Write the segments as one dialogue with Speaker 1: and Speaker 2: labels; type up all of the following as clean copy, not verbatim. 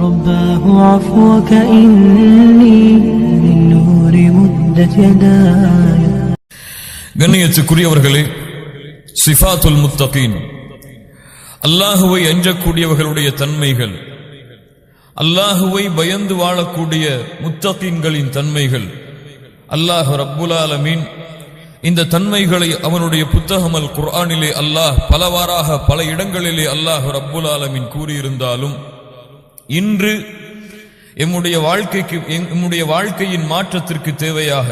Speaker 1: رباه عفوك إني من نور مدت يداي.
Speaker 2: கண்ணியத்துக்குரியவர்களே, சிஃபாத்துல் முத்தகீன், அல்லாஹுவை அஞ்சக்கூடியவர்களுடைய தன்மைகள், அல்லாஹுவை பயந்து வாழக்கூடிய முத்தகீன்களின் தன்மைகள். அல்லாஹ் ரப்புல் ஆலமீன் இந்த தன்மைகளை அவனுடைய புத்தகம் அல் குர்ஆனிலே அல்லாஹ் பலவாறாக பல இடங்களிலே அல்லாஹ் ரப்புல் ஆலமீன் கூறியிருந்தாலும், இன்று எம்முடைய வாழ்க்கையின் மாற்றத்திற்கு தேவையாக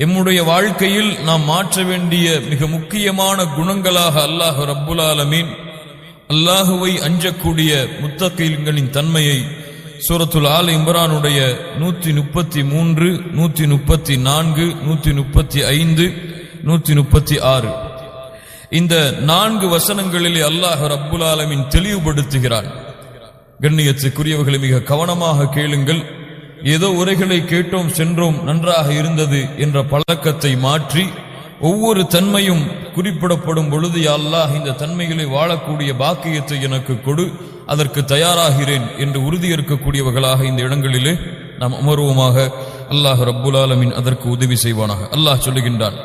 Speaker 2: எம்முடைய வாழ்க்கையில் நாம் மாற்ற வேண்டிய மிக முக்கியமான குணங்களாக அல்லாஹ் ரப்புல் ஆலமீன் அல்லாஹுவை அஞ்சக்கூடிய முத்தகீன்களின் தன்மையை சூரத்துல் ஆல் இம்ரானுடைய 133, 134, 135, 136 இந்த 4 வசனங்களிலே அல்லாஹ் ரப்புல் ஆலமீன் தெளிவுபடுத்துகிறான். கண்ணியத்துக்குரியவர்களை மிக கவனமாக கேளுங்கள். ஏதோ உரைகளை கேட்டோம் சென்றோம் நன்றாக இருந்தது என்ற பழக்கத்தை மாற்றி ஒவ்வொரு தன்மையும் குறிப்பிடப்படும் பொழுது, யா அல்லாஹ் இந்த தன்மைகளை வாழக்கூடிய பாக்கியத்தை எனக்கு கொடு, அதற்கு தயாராகிறேன் என்று உறுதியேற்கக்கூடியவர்களாக இந்த இடங்களிலே நாம் அமர்வோமாக. அல்லாஹ் ரப்புல் ஆலமீன் அதற்கு உதவி செய்வானாக. அல்லாஹ் சொல்லுகின்றான்,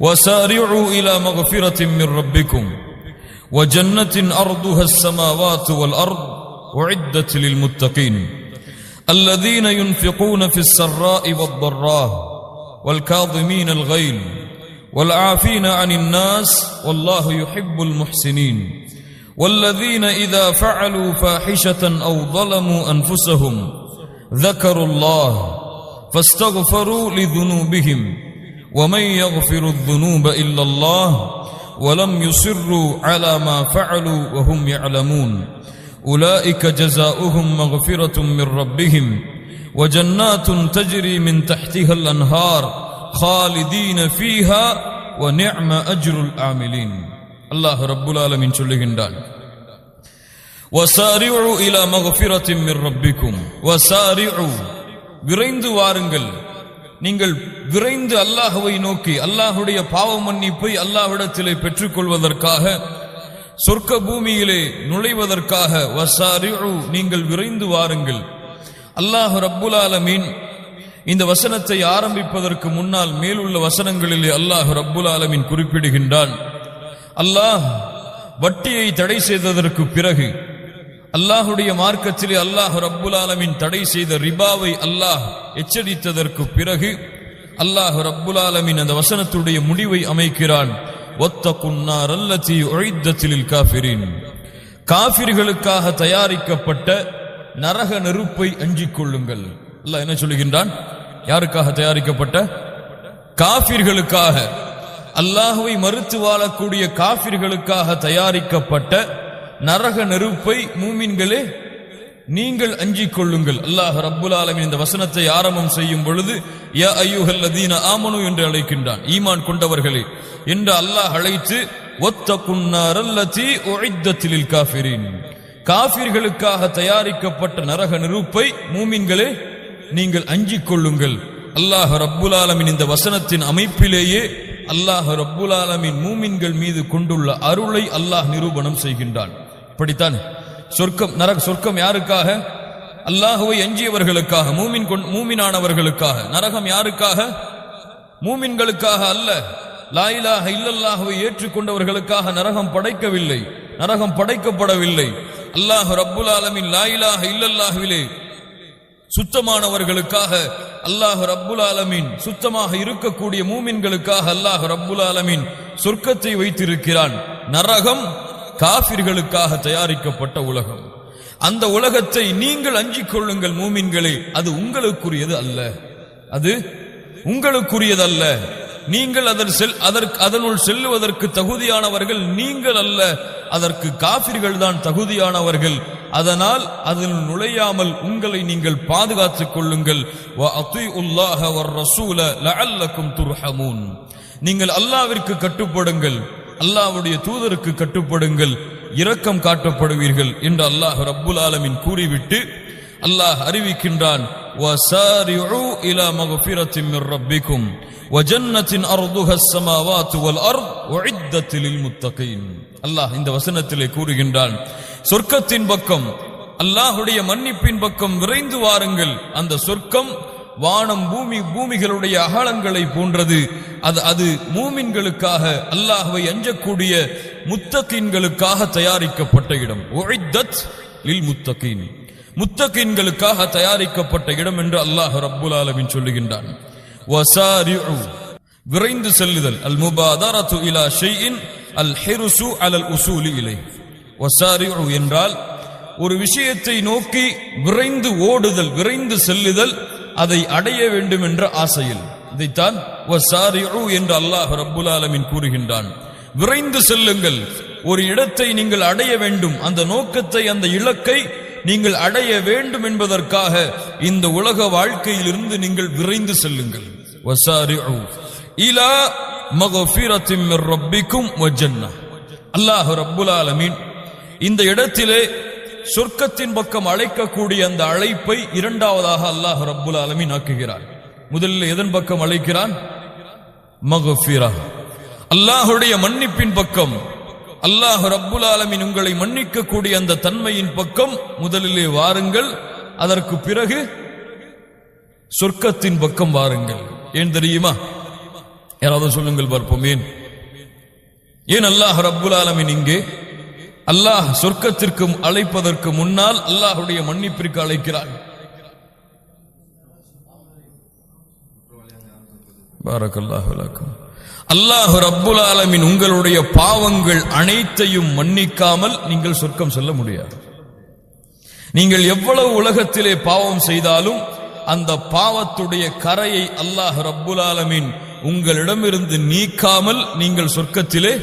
Speaker 2: வஸாரிஉ இலா மக்ஃபிரத்தின் மிர் ரப்பிக்கும் வ ஜன்னத்தின் அர்துஹா ஸ்-ஸமாவாத்து வல் அர்த் உஇத்தத் லில் முத்தகீன் الذين ينفقون في السراء والضراء والكاظمين الغيظ والعافين عن الناس والله يحب المحسنين والذين إذا فعلوا فاحشة أو ظلموا أنفسهم ذكروا الله فاستغفروا لذنوبهم ومن يغفر الذنوب إلا الله ولم يصروا على ما فعلوا وهم يعلمون أولئك جزاؤهم مغفرة من ربهم وجنات تجري من تحتها الأنهار خالدين فيها ونعم أجر العاملين. الله رب العالمين சொல்லுகின்றான், وسارعوا إلى مغفرة من ربكم. وسارعوا, விரைந்து வாருங்கள். நீங்கள் விரைந்து அல்லாஹ்வை நோக்கி அல்லாஹ்வுடைய பாவ மன்னிப்பை அல்லாஹ்விடத்திலே பெற்றுக்கொள்வதற்காக, சொர்க்க பூமியிலே நுழைவதற்காக வஸாரிஉ, நீங்கள் விரைந்து வாருங்கள். அல்லாஹ் ரப்புல் ஆலமீன் இந்த வசனத்தை ஆரம்பிப்பதற்கு முன்னால் மேலுள்ள வசனங்களிலே அல்லாஹ் ரப்புல் ஆலமீன் குறிப்பிடுகின்றான், அல்லாஹ் வட்டியை தடை செய்ததற்கு பிறகு, அல்லாஹுடைய மார்க்கத்திலே அல்லாஹ் ரப்புல் ஆலமீன் தடை செய்த ரிபாவை அல்லாஹ் எச்சரித்ததற்கு பிறகு அல்லாஹ் ரப்புல் ஆலமீன் அந்த வசனத்துடைய முடிவை அமைக்கிறான், வத்தகுன்னார் அல்லதி உஇத்தத் லில் காஃபிரீன். காஃபிர்களுக்காக தயாரிக்கப்பட்ட நரக நெருப்பை அஞ்சிக் கொள்ளுங்கள். அல்லாஹ் என்ன சொல்லுகின்றான்? யாருக்காக தயாரிக்கப்பட்ட? காஃபிர்களுக்காக, அல்லாஹ்வை மறுத்து வாழக்கூடிய காஃபிர்களுக்காக தயாரிக்கப்பட்ட நரக நெருப்பை மூமின்களே நீங்கள் அஞ்சிக் கொள்ளுங்கள். அல்லாஹ் ரப்புல் ஆலமீன் இந்த வசனத்தை ஆரம்பம் செய்யும் பொழுது யா அய்யுஹல்லதீன ஆமனு என்று அழைக்கின்றான், ஈமான் கொண்டவர்களே என்று அல்லாஹ் அழைத்து, வத்தகுன்னார் அல்லதி உஇத்தத் லில் காஃபிரீன், காஃபிர்களுக்காக தயாரிக்கப்பட்ட நரக நெருப்பை மூமின்களே நீங்கள் அஞ்சிக் கொள்ளுங்கள். அல்லாஹ் ரப்புல் ஆலமீன் இந்த வசனத்தின் அமைப்பிலேயே அல்லாஹ் ரப்புல் ஆலமீன் மூமின்கள் மீது கொண்டுள்ள அருளை அல்லாஹ் நிரூபணம் செய்கின்றான். இப்படித்தான் சொர்க்கம் யாருக்காக? அல்லாஹுவை அஞ்சியவர்களுக்காக, மூமினானவர்களுக்காக. நரகம் யாருக்காக? மூமின்களுக்காக அல்ல. லா இலாஹ இல்லல்லாஹுவை ஏற்றுக்கொண்டவர்களுக்காக நரகம் படைக்கவில்லை, நரகம் படைக்கப்படவில்லை. அல்லாஹ் ரப்புல் ஆலமீன் லா இலாஹ இல்லல்லாஹுவிலே சுத்தமானவர்களுக்காக அல்லாஹ் ரப்புல் ஆலமீன் சுத்தமாக இருக்கக்கூடிய மூமின்களுக்காக அல்லாஹ் ரப்புல் ஆலமீன் சொர்க்கத்தை வைத்திருக்கிறான். நரகம் காஃபிர்களுக்காக தயாரிக்கப்பட்ட உலகம். அந்த உலகத்தை நீங்கள் அஞ்சிக் கொள்ளுங்கள் மூமின்களே, அது உங்களுக்குரியது அல்ல, அது உங்களுக்குரியதல்ல. நீங்கள் அதனுள் செல்லுவதற்கு தகுதியானவர்கள் நீங்கள் அல்ல, அதற்கு காஃபிர்கள் தான் தகுதியானவர்கள். அதனால் அதில் நுழையாமல் உங்களை நீங்கள் பாதுகாத்துக் கொள்ளுங்கள். வஅதீஉல்லாஹ வர்ரசூல லஅல்லக்கும் துர்ஹமூன், நீங்கள் அல்லாஹ்விற்கு கட்டுப்படுங்கள், அல்லாஹ்வுடைய தூதருக்கு கட்டுப்படுங்கள், இரக்கம் காட்டப்படுவீர்கள் என்று அல்லாஹ் ரப்புல் ஆலமீன் கூறிவிட்டு அல்லாஹ் அறிவிக்கின்றான், வஸாரிஉ இலா மக்ஃபிரத்தின் மிர் ரப்பிக்கும் வஜன்னத்தின் அர்துஹா ஸ்-ஸமாவாத்து வல் அர்த் உஇத்தத் லில் முத்தகீன். அல்லாஹ் இந்த வசனத்திலே கூறுகின்றான், சொர்க்கத்தின் பக்கம் அல்லாஹுடைய மன்னிப்பின் பக்கம் விரைந்து வாருங்கள். அந்த சொர்க்கம் வானம் பூமிகளுடைய அகலங்களை போன்றது. அது மூமின்களுக்காக, அல்லாஹ்வை அஞ்சக்கூடிய முத்தகீன்களுக்காக தயாரிக்கப்பட்ட இடம். உஇத்தத் லில் முத்தகீன், முத்தகீன்களுக்காக தயாரிக்கப்பட்ட இடம் என்று அல்லாஹ் ரப்புல் ஆலமீன் சொல்லுகின்றான். வசாரிஉ, விரைந்து செல்லுதல். அல் முபாதரத்து இலா ஷைஇன் அல் ஹிர்சு அலல் உசூலி இலை. வசாரிஉ என்றால் ஒரு விஷயத்தை நோக்கி விரைந்து ஓடுதல், விரைந்து செல்லுதல், அதை அடைய வேண்டும் என்ற ஆசையில். இதைத்தான் வசாரிஉ என்று அல்லாஹ் ரப்புல் ஆலமீன் கூறுகின்றான். விரைந்து செல்லுங்கள். ஒரு இடத்தை நீங்கள் அடைய வேண்டும், அந்த நோக்கத்தை, அந்த இலக்கை நீங்கள் அடைய வேண்டும் என்பதற்காக இந்த உலக வாழ்க்கையிலிருந்து நீங்கள் விரைந்து செல்லுங்கள். வசாரிஉ இலா மக்ஃபிரத்தின் மிர் ரப்பிக்கும் வ ஜன்னah. அல்லாஹ் ரப்புல் ஆலமீன் இந்த இடத்திலே சொர்க்கத்தின் பக்கம் அழைக்கக்கூடிய அந்த அழைப்பை இரண்டாவதாக அல்லாஹ் ரப்புல் ஆலமீன் ஆக்குகிறார். முதலில் எதன் பக்கம் அழைக்கிறான்? மக்ஃபிரா, அல்லாஹுடைய மன்னிப்பின் பக்கம். அல்லாஹ் ரப்புல் ஆலமீன் உங்களை மன்னிக்கக்கூடிய அந்த தன்மையின் பக்கம் முதலிலே வாருங்கள். அதற்கு பிறகு சொர்க்கத்தின் பக்கம் வாருங்கள். ஏன் தெரியுமா? யாராவது சொல்லுங்கள் பார்ப்போம். ஏன் அல்லாஹ் ரப்புல் ஆலமீன் இங்கே அல்லாஹ் சொர்க்கத்திற்கு அழைப்பதற்கு முன்னால் அல்லாஹுடைய மன்னிப்பிற்கு அழைக்கிறார்? பாரக்கல்லாஹு லக்கும். அல்லாஹ் ரப்புல் ஆலமீன் உங்களுடைய பாவங்கள் அனைத்தையும் மன்னிக்காமல் நீங்கள் சொர்க்கம் செல்ல முடியாது. நீங்கள் எவ்வளவு உலகத்திலே பாவம் செய்தாலும் அந்த பாவத்துடைய கரையை அல்லாஹ் ரப்புல் ஆலமீன் உங்களிடமிருந்து நீக்காமல் நீங்கள் சொர்க்கத்திலே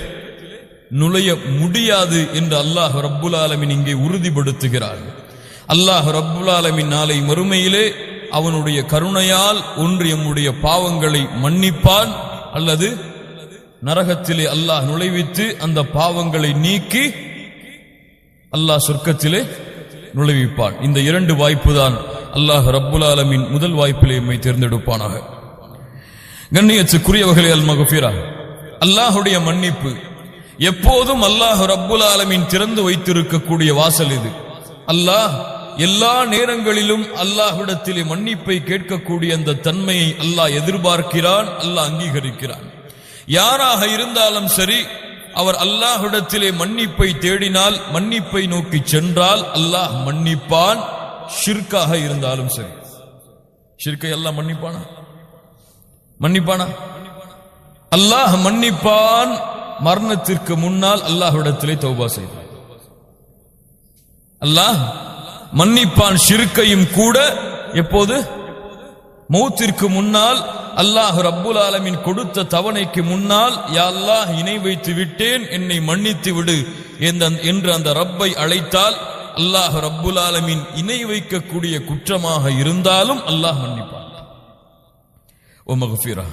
Speaker 2: நுழைய முடியாது என்று அல்லாஹ் ரப்புல் ஆலமீன் இங்கே உறுதிப்படுத்துகிறார். அல்லாஹ் ரப்புல் ஆலமீன் நாளை மறுமையிலே அவனுடைய கருணையால் ஒன்று எம்முடைய பாவங்களை மன்னிப்பான், அல்லது நரகத்திலே அல்லாஹ் நுழைவித்து அந்த பாவங்களை நீக்கி அல்லாஹ் சொர்க்கத்திலே நுழைவிப்பான். இந்த இரண்டு வாய்ப்பு தான் அல்லாஹ் ரப்புல் ஆலமீன் முதல் வாய்ப்பிலே எம்மை தேர்ந்தெடுப்பானாக. கண்ணியத்துக்குரியவர்களே, அல் மக்ஃபிரா, அல்லாஹுடைய மன்னிப்பு எப்போதும் அல்லாஹ் ரப்புல் ஆலமீன் திறந்து வைத்திருக்கக்கூடிய வாசல் இது. அல்லாஹ் எல்லா நேரங்களிலும் அல்லாஹ்விடத்திலே மன்னிப்பை கேட்கக்கூடிய அந்த தன்மையை அல்லாஹ் எதிர்பார்க்கிறான், அல்லாஹ் அங்கீகரிக்கிறான். யாராக இருந்தாலும் சரி, அவர் அல்லாஹ்விடத்திலே மன்னிப்பை தேடினால், மன்னிப்பை நோக்கி சென்றால் அல்லாஹ் மன்னிப்பான். ஷிர்காக இருந்தாலும் சரி. ஷிர்கை அல்லாஹ் மன்னிப்பானா? அல்லாஹ் மன்னிப்பான். மரணத்திற்கு முன்னால் அல்லாஹ்விடத்திலே தௌபா செய்வார். அல்லாஹ் மன்னிப்பான் ஷிர்கையும் கூட. எப்போது? மௌத்திற்கு முன்னால், அல்லாஹ் ரப்புல் ஆலமீன் கொடுத்த தவணைக்கு முன்னால், யா அல்லாஹ் இணை வைத்து விட்டேன், என்னை மன்னித்து விடு என்று அந்த ரப்பை அழைத்தால் அல்லாஹ் ரப்புல் ஆலமீன் இணை வைக்கக்கூடிய குற்றமாக இருந்தாலும் அல்லாஹ் மன்னிப்பான். ஓ மக்ஃபிரா,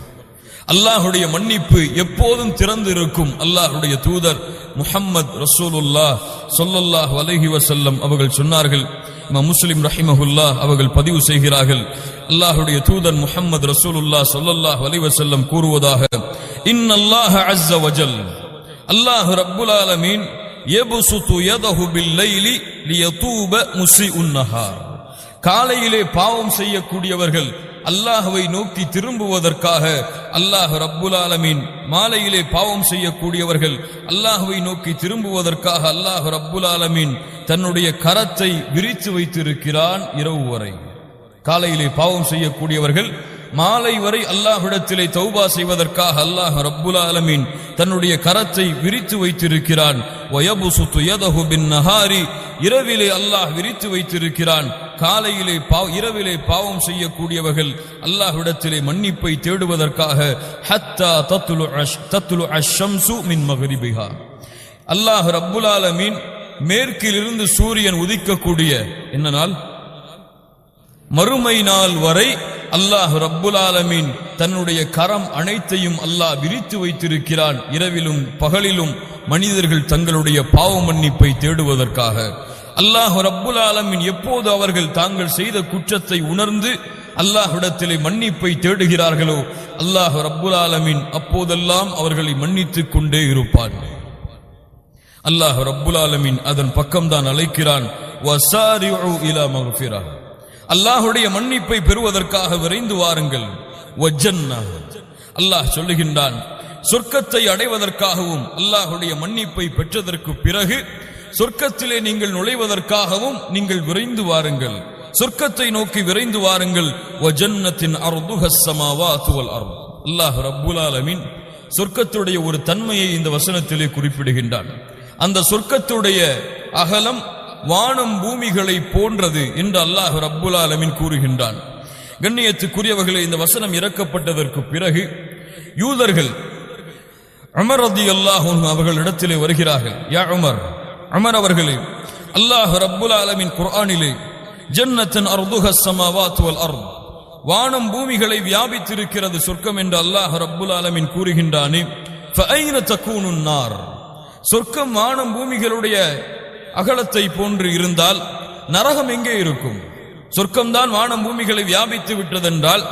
Speaker 2: அல்லாஹுடைய மன்னிப்பு எப்போதும் திறந்து இருக்கும். அல்லாஹுடைய தூதர் முஹம்மது ரசூலுல்லாஹ் ஸல்லல்லாஹு அலைஹி வஸல்லம் அவர்கள் சொன்னார்கள். இமாம் முஸ்லிம் ரஹிமஹுல்லாஹ் அவர்கள் பதிவு செய்கிறார்கள். அல்லாஹுடைய தூதர் முஹம்மது ரசூலுல்லாஹ் ஸல்லல்லாஹு அலைஹி வஸல்லம் கூறுவதாக, இன்னல்லாஹ அஸ்ஸ வஜல், அல்லாஹ் ரப்புல் ஆலமீன் யப்சுது யதஹு பில்லைலி லியதூப முஸிஉன் நஹார். காலையிலே பாவம் செய்யக்கூடியவர்கள் அல்லாஹ்வை நோக்கி திரும்புவதற்காக அல்லாஹ் ரப்புல் ஆலமீன், மாலையிலே பாவம் செய்யக்கூடியவர்கள் அல்லாஹ்வை நோக்கி திரும்புவதற்காக அல்லாஹ் ரப்புல் ஆலமீன் தன்னுடைய கரத்தை விரித்து வைத்திருக்கிறான் இரவு வரை. காலையிலே பாவம் செய்யக்கூடியவர்கள் மாலை வரை அல்லாஹ்விடத்திலே தௌபா செய்வதற்காக அல்லாஹ் ரப்புல் ஆலமீன் தன்னுடைய கரத்தை விரித்து வைத்திருக்கிறான். வயபுசுது யதஹு பின்னஹாரி, இரவிலே அல்லாஹ் விரித்து வைத்திருக்கிறான். காலையிலே இரவிலே பாவம் செய்யக்கூடியவர்கள் அல்லாஹ்விடத்திலே மன்னிப்பை தேடுவதற்காக ஹத்தா தத்லு அஷம்சு மின் மக்ரிபிஹா, அல்லாஹ் ரப்புல் ஆலமீன் மேற்கிலிருந்து சூரியன் உதிக்கக்கூடிய என்ன நாள்? மறுமை நாள் வரை அல்லாஹ் ரப்புல் ஆலமீன் தன்னுடைய கரம் அனைத்தையும் அல்லாஹ் விரித்து வைத்திருக்கிறான். இரவிலும் பகலிலும் மனிதர்கள் தங்களுடைய பாவ மன்னிப்பை தேடுவதற்காக. அல்லாஹ் ரப்புல் ஆலமீன் எப்போது அவர்கள் தாங்கள் செய்த குற்றத்தை உணர்ந்து அல்லாஹ்விடத்திலே மன்னிப்பை தேடுகிறார்களோ அல்லாஹ் ரப்புல் ஆலமீன் அப்போதெல்லாம் அவர்களை மன்னித்துக் கொண்டே இருப்பான். அல்லாஹ் ரப்புல் ஆலமீன் அதன் பக்கம்தான் அழைக்கிறான். வஸாரிஉ இலா மக்ஃபிரஹ், அல்லாஹ்வுடைய மன்னிப்பை பெறுவதற்காக விரைந்து வாருங்கள். வஜன்னஹ், அல்லாஹ் சொல்லுகின்றான், சொர்க்கத்தை அடைவதற்காகவும் அல்லாஹ்வுடைய மன்னிப்பை பெற்றதற்கு பிறகு சொர்க்கத்திலே நீங்கள் நுழைவதற்காகவும் நீங்கள் விரைந்து வாருங்கள், சொர்க்கத்தை நோக்கி விரைந்து வாருங்கள். வஜன்னத்தின் அர்துஹஸ் ஸமாவாத்து வல் அர்த், அல்லாஹ் ரப்புல் ஆலமீன் சொர்க்கத்துடைய ஒரு தன்மையை இந்த வசனத்திலே குறிப்பிடுகின்றான். அந்த சொர்க்கத்துடைய அகலம் வானம் பூமிகளை போன்றது என்று அல்லாஹ் ரப்புல் ஆலமீன் கூறுகின்றான். கண்ணியத்துக்குரியவர்களே, இந்த வசனம் இறக்கப்பட்டதற்கு பிறகு யூதர்கள் உமர் ரலியல்லாஹு அன்ஹு அவர்களிடத்திலே வருகிறார்கள். யா உமர், உமர் அவர்களே, அல்லாஹ் ரப்புல் ஆலமீன் குர்ஆனிலே ஜன்னத்துன் அர்துஹஸ் ஸமாவாத்து வல் அர்த், வானம் பூமிகளை வியாபித்திருக்கிறது சொர்க்கம் என்று அல்லாஹ் ரப்புல் ஆலமீன் கூறுகின்றானே, ஃபஐன தகூனுன் நார், சொர்க்கம் வானம் பூமிகளுடைய அகலத்தை போன்று இருந்தால் நரகம் எங்கே இருக்கும்? சொர்க்கம்தான் வானம் பூமிகளை வியாபித்து விட்டதென்றால்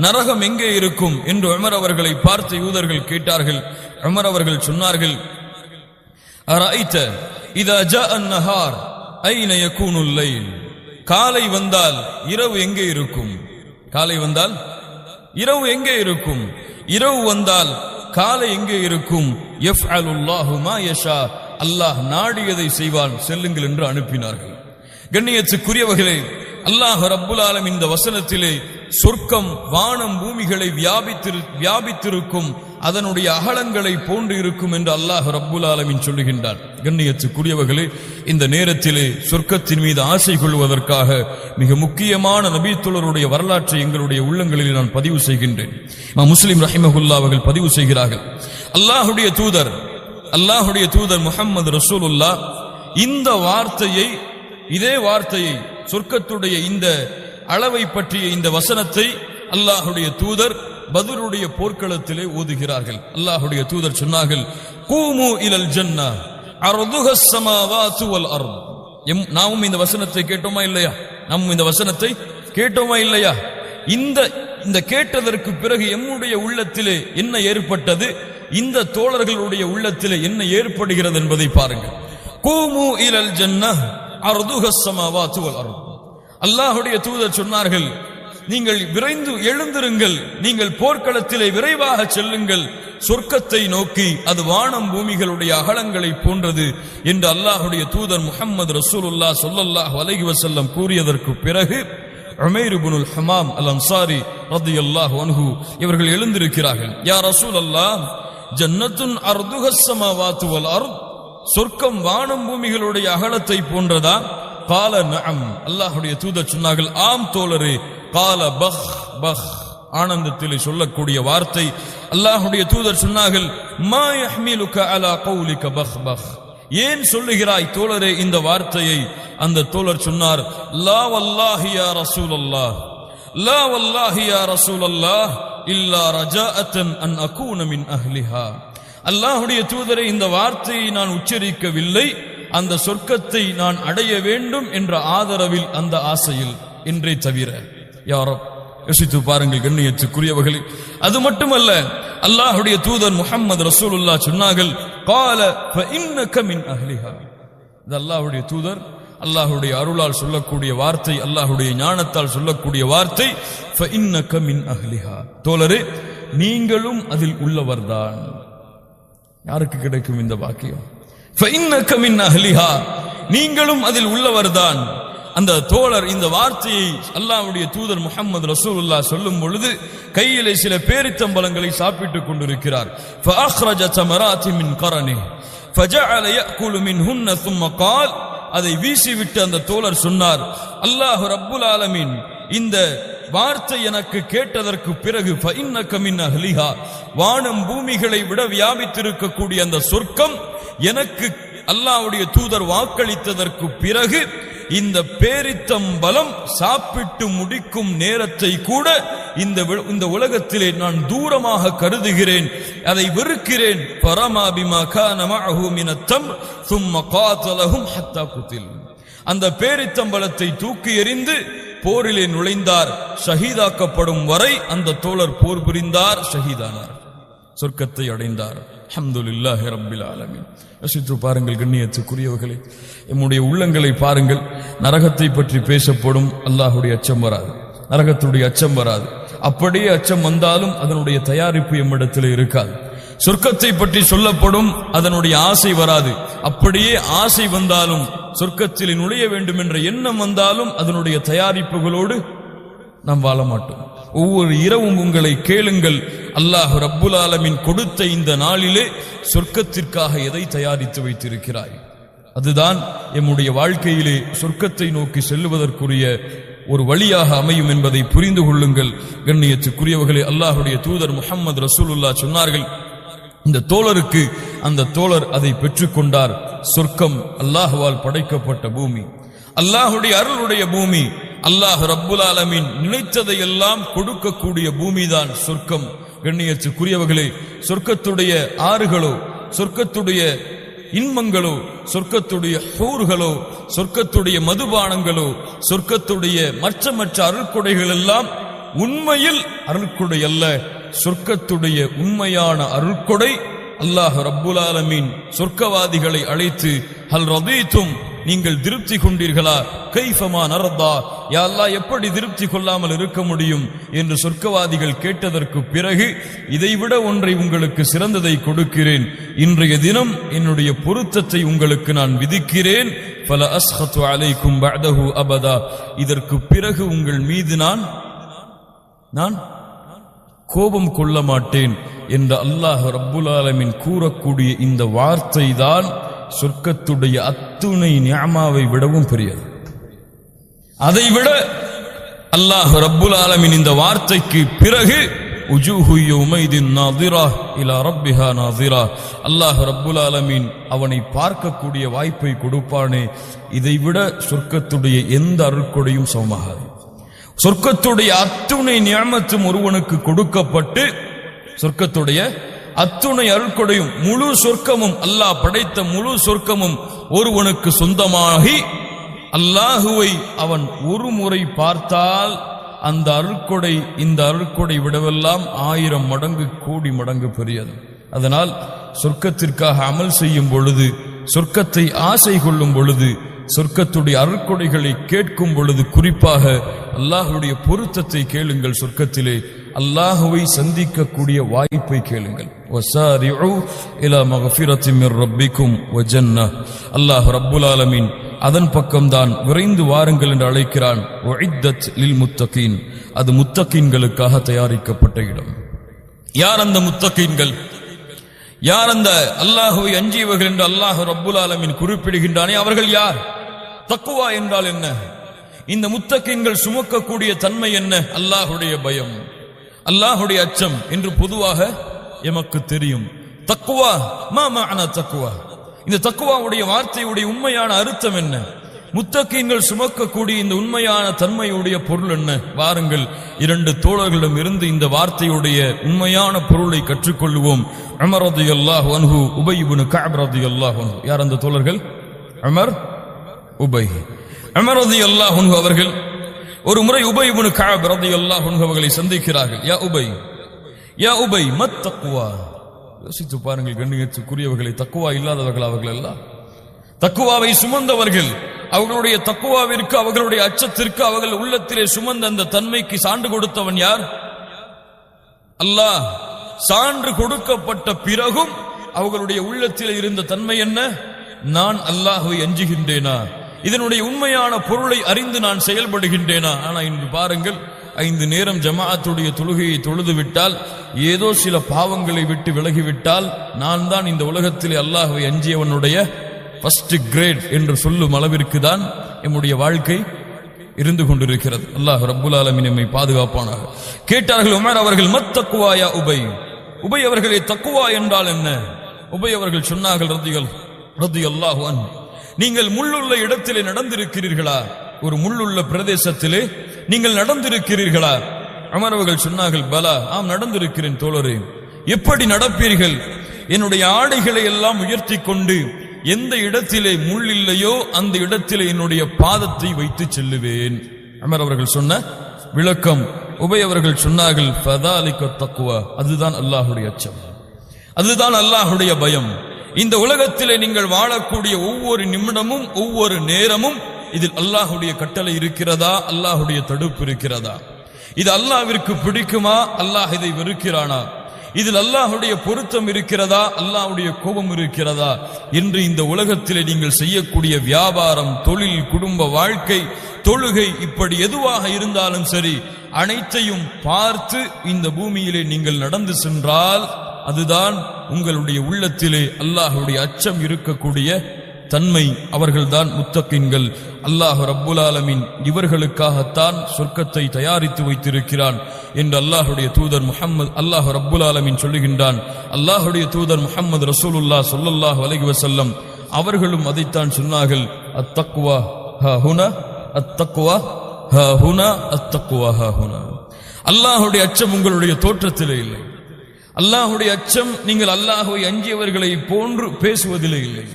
Speaker 2: நரகம் எங்கே இருக்கும் என்று உமர் அவர்களை பார்த்து யூதர்கள் கேட்டார்கள். உமர் அவர்கள் சொன்னார்கள், அரஐத இதா ஜாஅ அன்-நஹார் ஐன யகூனுல் லைல், காலை வந்தால் இரவு எங்கே இருக்கும்? காலை வந்தால் இரவு எங்கே இருக்கும்? இரவு வந்தால் காலை எங்கே இருக்கும்? யஃஅலுல்லாஹு மா யஷா, அல்லாஹ் நாடியதை செய்வான், செல்லுங்கள் என்று அனுப்பினார்கள். கண்ணியத்துக்குரியவர்களே, அல்லாஹ் ரப்புல் ஆலமீன் இந்த வசனத்திலே சொர்க்கம் வானம் பூமிகளை வியாபித்திருக்கும், அதனுடைய அகலங்களை போன்று இருக்கும் என்று அல்லாஹ் ரப்புல் ஆலமீன் சொல்லுகின்றார். கண்ணியத்துக்குரியவர்களே, இந்த நேரத்திலே சொர்க்கத்தின் மீது ஆசை கொள்வதற்காக மிக முக்கியமான நபித்தோழருடைய வரலாற்றை எங்களுடைய உள்ளங்களில் நான் பதிவு செய்கின்றேன். முஸ்லிம் ரஹிமஹுல்லா அவர்கள் பதிவு செய்கிறார்கள், அல்லாஹுடைய தூதர் முஹம்மது ரசூலுல்லாஹ் இந்த வார்த்தையை, இதே வார்த்தையை, சொர்க்கத்துடைய இந்த அளவை பற்றிய இந்த வசனத்தை அல்லாஹுடைய தூதர் பத்ருடைய போர்க்களத்திலே ஓதுகிறார்கள். அல்லாஹுடைய தூதர் சொன்னார்கள், கூமு இலல் ஜன்னா அர்துஹஸ் ஸமாவாத்து வல் அர்த். நாமும் இந்த வசனத்தை கேட்டோமா இல்லையா? இந்த கேட்டதற்கு பிறகு எம்முடைய உள்ளத்திலே என்ன ஏற்பட்டது, இந்த தோழர்களுடைய உள்ளத்திலே என்ன ஏற்படுகிறது என்பதை பாருங்கள். கூமு இலல் ஜன்னா அர்துஹஸ் ஸமாவாத்து வல் அர்த். அல்லாஹ்வுடைய தூதர் சொன்னார்கள், நீங்கள் விரைந்து எழுந்திருங்கள், நீங்கள் போர்க்களத்திலே விரைவாக செல்லுங்கள், சொர்க்கத்தை நோக்கி, அது வானம் பூமிகளுடைய அகலங்களை போன்றது என்று அல்லாஹ்வுடைய தூதர் முஹம்மது ரசூலுல்லாஹ் ஸல்லல்லாஹு அலைஹி வஸல்லம் கூறியதற்கு பிறகு உமைர் இப்னுல் ஹமாம் அல் அன்சாரி ரலியல்லாஹு அன்ஹு இவர்கள் எழுந்திருக்கிறார்கள். யா ரசூலல்லாஹ், ஜன்னத்துன் அர்துஹஸ் ஸமாவாத்து வல் அர்த், சொர்க்கம் வானம் பூமிகளுடைய அகலத்தை போன்றதா? கால நஅம், அல்லாஹ்வுடைய தூதர் சொன்னார்கள், ஆம் தோழரே. கால பஹ் பஹ், ஆனந்தத்திலே சொல்லக்கூடிய வார்த்தை. அல்லாஹ்வுடைய தூதர் சொன்னார்கள், மா யஹ்மிலுக அலா கௌலிக பஹ் பஹ், ஏன் சொல்லுகிறாய் தோழரே இந்த வார்த்தையை? அந்த தோழர் சொன்னார், லா வல்லாஹி யா ரசூலல்லாஹ், லா வல்லாஹி யா ரசூலல்லாஹ் இல்லா ரஜாஅத்தன் அன் அகூன மின் அஹ்லிஹா. அல்லாஹ்வுடைய தூதரே, இந்த வார்த்தையை நான் உச்சரிக்கவில்லை, அந்த சொர்க்கத்தை நான் அடைய வேண்டும் என்ற ஆதரவில், அந்த ஆசையில் என்றே தவிர. யாரோ யோசித்து பாருங்கள் கண்ணியத்துக்குரியவர்களே. அது மட்டுமல்ல, அல்லாஹ்வுடைய தூதர் முஹம்மது ரசூலுல்லாஹ் சொன்னார்கள், கால ஃபஇன்னக மின் அஹ்லிஹா. இது அல்லாஹ்வுடைய தூதர் அல்லாஹ்வுடைய அருளால் சொல்லக்கூடிய வார்த்தை, அல்லாஹ்வுடைய ஞானத்தால் சொல்லக்கூடிய வார்த்தை. ஃபஇன்னக மின் அஹ்லிஹா, தோழரே நீங்களும் அதில் உள்ளவர்தான். யாருக்கு கிடைக்கும் இந்த வாக்கியம்? ஃபஇன்னக மின் அஹ்லிஹா, நீங்களும் அதில் உள்ளவர்தான். அந்த தோழர் இந்த வார்த்தையை அல்லாஹ்வுடைய தூதர் முஹம்மது ரசூலுல்லாஹ் சொல்லும் பொழுது கையிலே சில பேரித்தம்பழங்களை சாப்பிட்டுக் கொண்டிருக்கிறார். ஃபஅக்ரஜ தமராத்தி மின் கரனிஹி ஃபஜஅல يأكل منهن ثم قال, அதை வீசிவிட்டு அந்த தோழர் சொன்னார், அல்லாஹ் ரப்புல் ஆலமீன் இந்த வார்த்தை எனக்கு கேட்டதற்கு பிறகு ஃபஇன்னக மின் அஹ்லிஹா, வானம் பூமிகளை விட வியாபித்திருக்கக்கூடிய அந்த சொர்க்கம் எனக்கு அல்லாஹ்வுடைய தூதர் வாக்களித்ததற்கு பிறகு இந்த பேரித்தம்பலம் சாப்பிட்டு முடிக்கும் நேரத்தை கூட இந்த உலகத்திலே நான் தூரமாக கருதுகிறேன், அதை வெறுக்கிறேன். பரமா பிமா கான மஅஹு மினத் தம்ர் ثم قاتلهم حتى قتل. அந்த பேரித்தம்பலத்தை தூக்கி எறிந்து போரிலே நுழைந்தார், ஷஹீதாக்கப்படும் வரை அந்த தோழர் போர் புரிந்தார், ஷஹீதானார், சொர்க்கத்தை அடைந்தார். அல்ஹம்துலில்லாஹி ரப்பில் ஆலமீன். யோசித்து பாருங்கள் கண்ணியத்துக்குரியவர்களே, நம்முடைய உள்ளங்களை பாருங்கள். நரகத்தை பற்றி பேசப்படும், அல்லாஹுடைய அச்சம் வராது, நரகத்துடைய அச்சம் வராது. அப்படியே அச்சம் வந்தாலும் அதனுடைய தயாரிப்பு எம்மிடத்தில் இருக்காது. சொர்க்கத்தை பற்றி சொல்லப்படும், அதனுடைய ஆசை வராது. அப்படியே ஆசை வந்தாலும், சொர்க்கத்தில் நுழைய வேண்டும் என்ற எண்ணம் வந்தாலும் அதனுடைய தயாரிப்புகளோடு நாம் வாழ மாட்டோம். ஒவ்வொரு இரவும் உங்களை கேளுங்கள், அல்லாஹ் ரப்புல் ஆலமீன் கொடுத்த இந்த நாளிலே சொர்க்கத்திற்காக எதை தயாரித்து வைத்திருக்கிறாய்? அதுதான் எம்முடைய வாழ்க்கையிலே சொர்க்கத்தை நோக்கி செல்லுவதற்குரிய ஒரு வழியாக அமையும் என்பதை புரிந்து கொள்ளுங்கள். கண்ணியத்துக்குரியவர்களே, அல்லாஹுடைய தூதர் முஹம்மது ரசூலுல்லாஹ் சொன்னார்கள், இந்த தோழருக்கு அந்த தோழர் அதை பெற்றுக்கொண்டார். சொர்க்கம் அல்லாஹ்வால் படைக்கப்பட்ட பூமி, அல்லாஹுடைய அருளுடைய பூமி, அல்லாஹ் ரப்புல் ஆலமீன் நினைத்ததை எல்லாம் கொடுக்கக்கூடிய பூமிதான் சொர்க்கம். கண்ணியத்துக்குரியவர்களே, சொர்க்கத்துடைய ஆறுகளோ, சொர்க்கத்துடைய இன்பங்களோ, சொர்க்கத்துடைய ஹூர்களோ, சொர்க்கத்துடைய மதுபானங்களோ, சொர்க்கத்துடைய மற்ற அருள்கொடைகள் எல்லாம் உண்மையில் அருள்கொடை அல்ல. சொர்க்கத்துடைய உண்மையான அருள்கொடை அல்லாஹ் ரப்புல் ஆலமீன் சொர்க்கவாதிகளை அழைத்து, ஹல் ரதீதும், நீங்கள் திருப்தி கொண்டீர்களா? கைஃபமா நர்தா, யா அல்லாஹ் எப்படி திருப்தி கொள்ளாமல் இருக்க முடியும் என்று சொர்க்கவாதிகள் கேட்டதற்கு பிறகு, இதைவிட ஒன்றை உங்களுக்கு சிறந்ததை கொடுக்கிறேன், இன்றைய தினம் என்னுடைய பொருத்தத்தை உங்களுக்கு நான் விதிக்கிறேன். ஃபல அஸ்ஹது அலைக்கும் பஅதஹு அபதா, இதற்கு பிறகு உங்கள் மீது நான் கோபம் கொள்ள மாட்டேன் என்ற அல்லாஹ் ரப்புல் ஆலமீன் கூறக்கூடிய இந்த வார்த்தை தான் சொர்க்கத்துடைய அத்துணை நிஅமாவை விடவும் பெரியது. அதைவிட அல்லாஹ் ரப்புல் ஆலமீன் இந்த வார்த்தைக்கு பிறகு உஜூஹு யௌமைதின் நாதிரா இலா ரப்பிஹா நாதிரா, அல்லாஹ் ரப்புல் ஆலமீன் அவனை பார்க்கக்கூடிய வாய்ப்பை கொடுப்பானே, இதைவிட சொர்க்கத்துடைய எந்த அருட்கொடையும் சமமாகாது. சொர்க்கத்துடைய அத்துணை நிஅமத்தும் ஒருவனுக்கு கொடுக்கப்பட்டு, சொர்க்கத்துடைய அத்துணை அருட்கொடையும் முழு சொர்க்கமும், அல்லாஹ் படைத்த முழு சொர்க்கமும் ஒருவனுக்கு சொந்தமாகி, அல்லாஹுவை அவன் ஒரு முறை பார்த்தால் அந்த அருட்கொடை இந்த அருட்கொடை விடவெல்லாம் 1000 மடங்கு கோடி மடங்கு பெரியது. அதனால் சொர்க்கத்திற்காக அமல் செய்யும் பொழுது, சொர்க்கத்தை ஆசை கொள்ளும் பொழுது, சொர்க்கத்துடைய அருட்கொடைகளை கேட்கும் பொழுது குறிப்பாக அல்லாஹுடைய பொருத்தத்தை கேளுங்கள். சொர்க்கத்திலே அல்லாஹுவை சந்திக்கக்கூடிய வாய்ப்பை கேளுங்கள். வஸாரிஉ இலா மக்ஃபிரத்தின் மிர் ரப்பிக்கும் வ ஜன்னah, அல்லாஹ் ரப்புல் ஆலமீன் அதன் பக்கம்தான் விரைந்து வாருங்கள் என்று அழைக்கிறான். உஇத்தத் லில் முத்தகீன், அது முத்தகீன்களுக்காக தயாரிக்கப்பட்ட இடம். யார் அந்த முத்தகீன்கள்? யார் அந்த அல்லாஹுவை அஞ்சியவர்கள் என்று அல்லாஹ் ரப்புல் ஆலமீன் குறிப்பிடுகின்றானே, அவர்கள் யார்? தக்வா என்றால் என்ன? இந்த முத்தகீன்கள் சுமக்கக்கூடிய தன்மை என்ன? அல்லாஹுடைய பயம், அல்லாஹுடைய அச்சம் என்று பொதுவாக எமக்கு தெரியும். தக்வா, மா மஅனா தக்வா, இந்த தக்வாவுடைய வார்த்தையுடைய உண்மையான அர்த்தம் என்ன? முத்தகீன்கள் சுமக்கக்கூடிய இந்த உண்மையான தன்மையுடைய பொருள் என்ன? வாருங்கள், 2 தோழர்களிடம் இருந்து இந்த வார்த்தையுடைய உண்மையான பொருளை கற்றுக்கொள்வோம். உமர் ரலியல்லாஹு அன்ஹு, உபய் இப்னு கஅப் ரலியல்லாஹு அன்ஹு. யார் அந்த தோழர்கள்? உமர், உபய். உமர் ரலியல்லாஹு அன்ஹு அவர்கள் ஒரு முறை உபய் இப்னு கஅப் ரலியல்லாஹு அன்ஹு அவர்களை சந்திக்கிறார்கள். யா உபய் மத் தக்வா. யோசித்து பாருங்கள் கண்ணியத்துக்குரியவர்களை, தக்வா இல்லாதவர்கள் அவர்கள் எல்லாம். தக்வாவை சுமந்தவர்கள், அவர்களுடைய தக்வாவிற்கு, அவர்களுடைய அச்சத்திற்கு, அவர்கள் உள்ளத்திலே சுமந்த அந்த தன்மைக்கு சான்று கொடுத்தவன் யார்? அல்லாஹ். சான்று கொடுக்கப்பட்ட பிறகும் அவர்களுடைய உள்ளத்திலே இருந்த தன்மை என்ன? நான் அல்லாஹ்வை அஞ்சுகின்றேனா? இதனுடைய உண்மையான பொருளை அறிந்து நான் செயல்படுகின்றேனா? ஆனா இன்று பாருங்கள், 5 நேரம் ஜமாஅத்துடைய தொழுகையை தொழுது விட்டால், ஏதோ சில பாவங்களை விட்டு விலகிவிட்டால், நான் தான் இந்த உலகத்திலே அல்லாஹ்வை அஞ்சியவனுடைய ஃபர்ஸ்ட் கிரேட் என்று சொல்லும் அளவிற்கு தான் நம்முடைய வாழ்க்கை இருந்து கொண்டிருக்கிறது. அல்லாஹ் ரப்புல் ஆலமீன் நம்மை பாதுகாப்பானாக. கேட்டார்கள் உமர் அவர்கள், மத் தக்வா யா உபய், உபய் அவர்களே தக்வா என்றால் என்ன? உபய் அவர்கள் சொன்னார்கள், ரலியல்லாஹு அன்ஹு, நீங்கள் முள்ளுள்ள இடத்திலே நடந்திருக்கிறீர்களா? ஒரு முள்ளுள்ள பிரதேசத்திலே நீங்கள் நடந்திருக்கிறீர்களா? உமர் அவர்கள் சொன்னார்கள், பலா, ஆம் நடந்திருக்கிறேன் தோழரே. எப்படி நடப்பீர்கள்? என்னுடைய ஆடைகளை எல்லாம் உயர்த்தி கொண்டு எந்த இடத்திலே முள் இல்லையோ அந்த இடத்திலே என்னுடைய பாதத்தை வைத்து செல்லுவேன். உமர் அவர்கள் சொன்ன விளக்கம். உபய் அவர்கள் சொன்னார்கள், ஃபதாலிக தக்வா, அதுதான் அல்லாஹ்வுடைய அச்சம், அதுதான் அல்லாஹ்வுடைய பயம். இந்த உலகத்திலே நீங்கள் வாழக்கூடிய ஒவ்வொரு நிமிடமும் ஒவ்வொரு நேரமும் இதில் அல்லாஹ்வுடைய கட்டளை இருக்கிறதா, அல்லாஹ்வுடைய தடுப்பு இருக்கிறதா, இது அல்லாஹ்விற்கு பிடிக்குமா, அல்லாஹ் இதை வெறுக்கிறானா, இதில் அல்லாஹ்வுடைய பொருத்தம் இருக்கிறதா, அல்லாஹ்வுடைய கோபம் இருக்கிறதா என்று இந்த உலகத்திலே நீங்கள் செய்யக்கூடிய வியாபாரம், தொழில், குடும்ப வாழ்க்கை, தொழுகை, இப்படி எதுவாக இருந்தாலும் சரி, அனைத்தையும் பார்த்து இந்த பூமியிலே நீங்கள் நடந்து சென்றால் அதுதான் உங்களுடைய உள்ளத்திலே அல்லாஹ்வுடைய அச்சம் இருக்கக்கூடிய தன்மை. அவர்கள்தான் முத்தகின்கள். அல்லாஹ் ரப்புல் ஆலமீன் இவர்களுக்காகத்தான் சொர்க்கத்தை தயாரித்து வைத்திருக்கிறான் என்று அல்லாஹ்வுடைய தூதர் அல்லாஹ் ரப்புல் ஆலமீன் சொல்லுகின்றான். அல்லாஹ்வுடைய தூதர் முஹம்மது ரசூலுல்லாஹ் ஸல்லல்லாஹு அலைஹி வஸல்லம் அவர்களும் அதைத்தான் சொன்னார்கள். அத்தக்வா ஹாஹுனா, அத்தக்வா ஹாஹுனா, அத்தக்வா ஹாஹுனா. அல்லாஹ்வுடைய அச்சம் உங்களுடைய தோற்றத்திலே இல்லை. அல்லாஹ்வுடைய அச்சம் நீங்கள் அல்லாஹ்வை அஞ்சியவர்களை போன்று பேசுவதிலே இல்லை.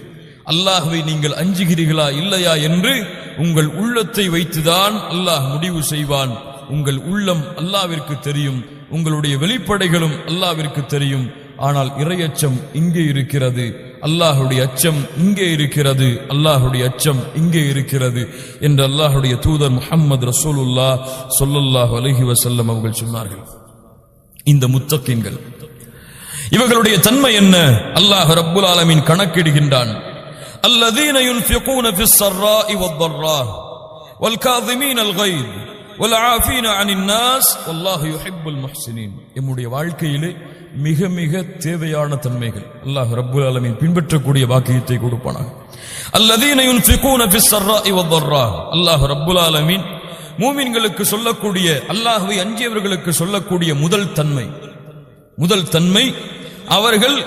Speaker 2: அல்லாஹ்வை நீங்கள் அஞ்சுகிறீர்களா இல்லையா என்று உங்கள் உள்ளத்தை வைத்துதான் அல்லாஹ் முடிவு செய்வான். உங்கள் உள்ளம் அல்லாஹ்விற்கு தெரியும், உங்களுடைய வெளிப்படைகளும் அல்லாஹ்விற்கு தெரியும். ஆனால் இறையச்சம் இங்கே இருக்கிறது, அல்லாஹ்வுடைய அச்சம் இங்கே இருக்கிறது, அல்லாஹ்வுடைய அச்சம் இங்கே இருக்கிறது என்று அல்லாஹ்வுடைய தூதர் முஹம்மது ரசூலுல்லாஹ் ஸல்லல்லாஹு அலைஹி வஸல்லம் அவர்கள் சொன்னார்கள். இந்த முத்தகீன்கள் இவர்களுடைய தன்மை என்ன? அல்லாஹ் ரப்புல் ஆலமீன் கணக்கிடுகின்றான். الذين ينفقون في السراء والضراء والكاظمين الغيظ والعافين عن الناس والله يحب المحسنين. நம்முடைய வாழ்க்கையிலே மிக மிக தேவையான தன்மைகள் அல்லாஹ் ரப்புல் ஆலமீன் பின்பற்றக்கூடிய பாக்கியத்தை கொடுப்பானாக. الذين ينفقون في السراء والضراء. அல்லாஹ் ரப்புல் ஆலமீன் மூமின்களுக்கு சொல்லக்கூடிய, அல்லாஹ்வை அஞ்சியவர்களுக்கு சொல்லக்கூடிய முதல் தன்மை அவர்கள்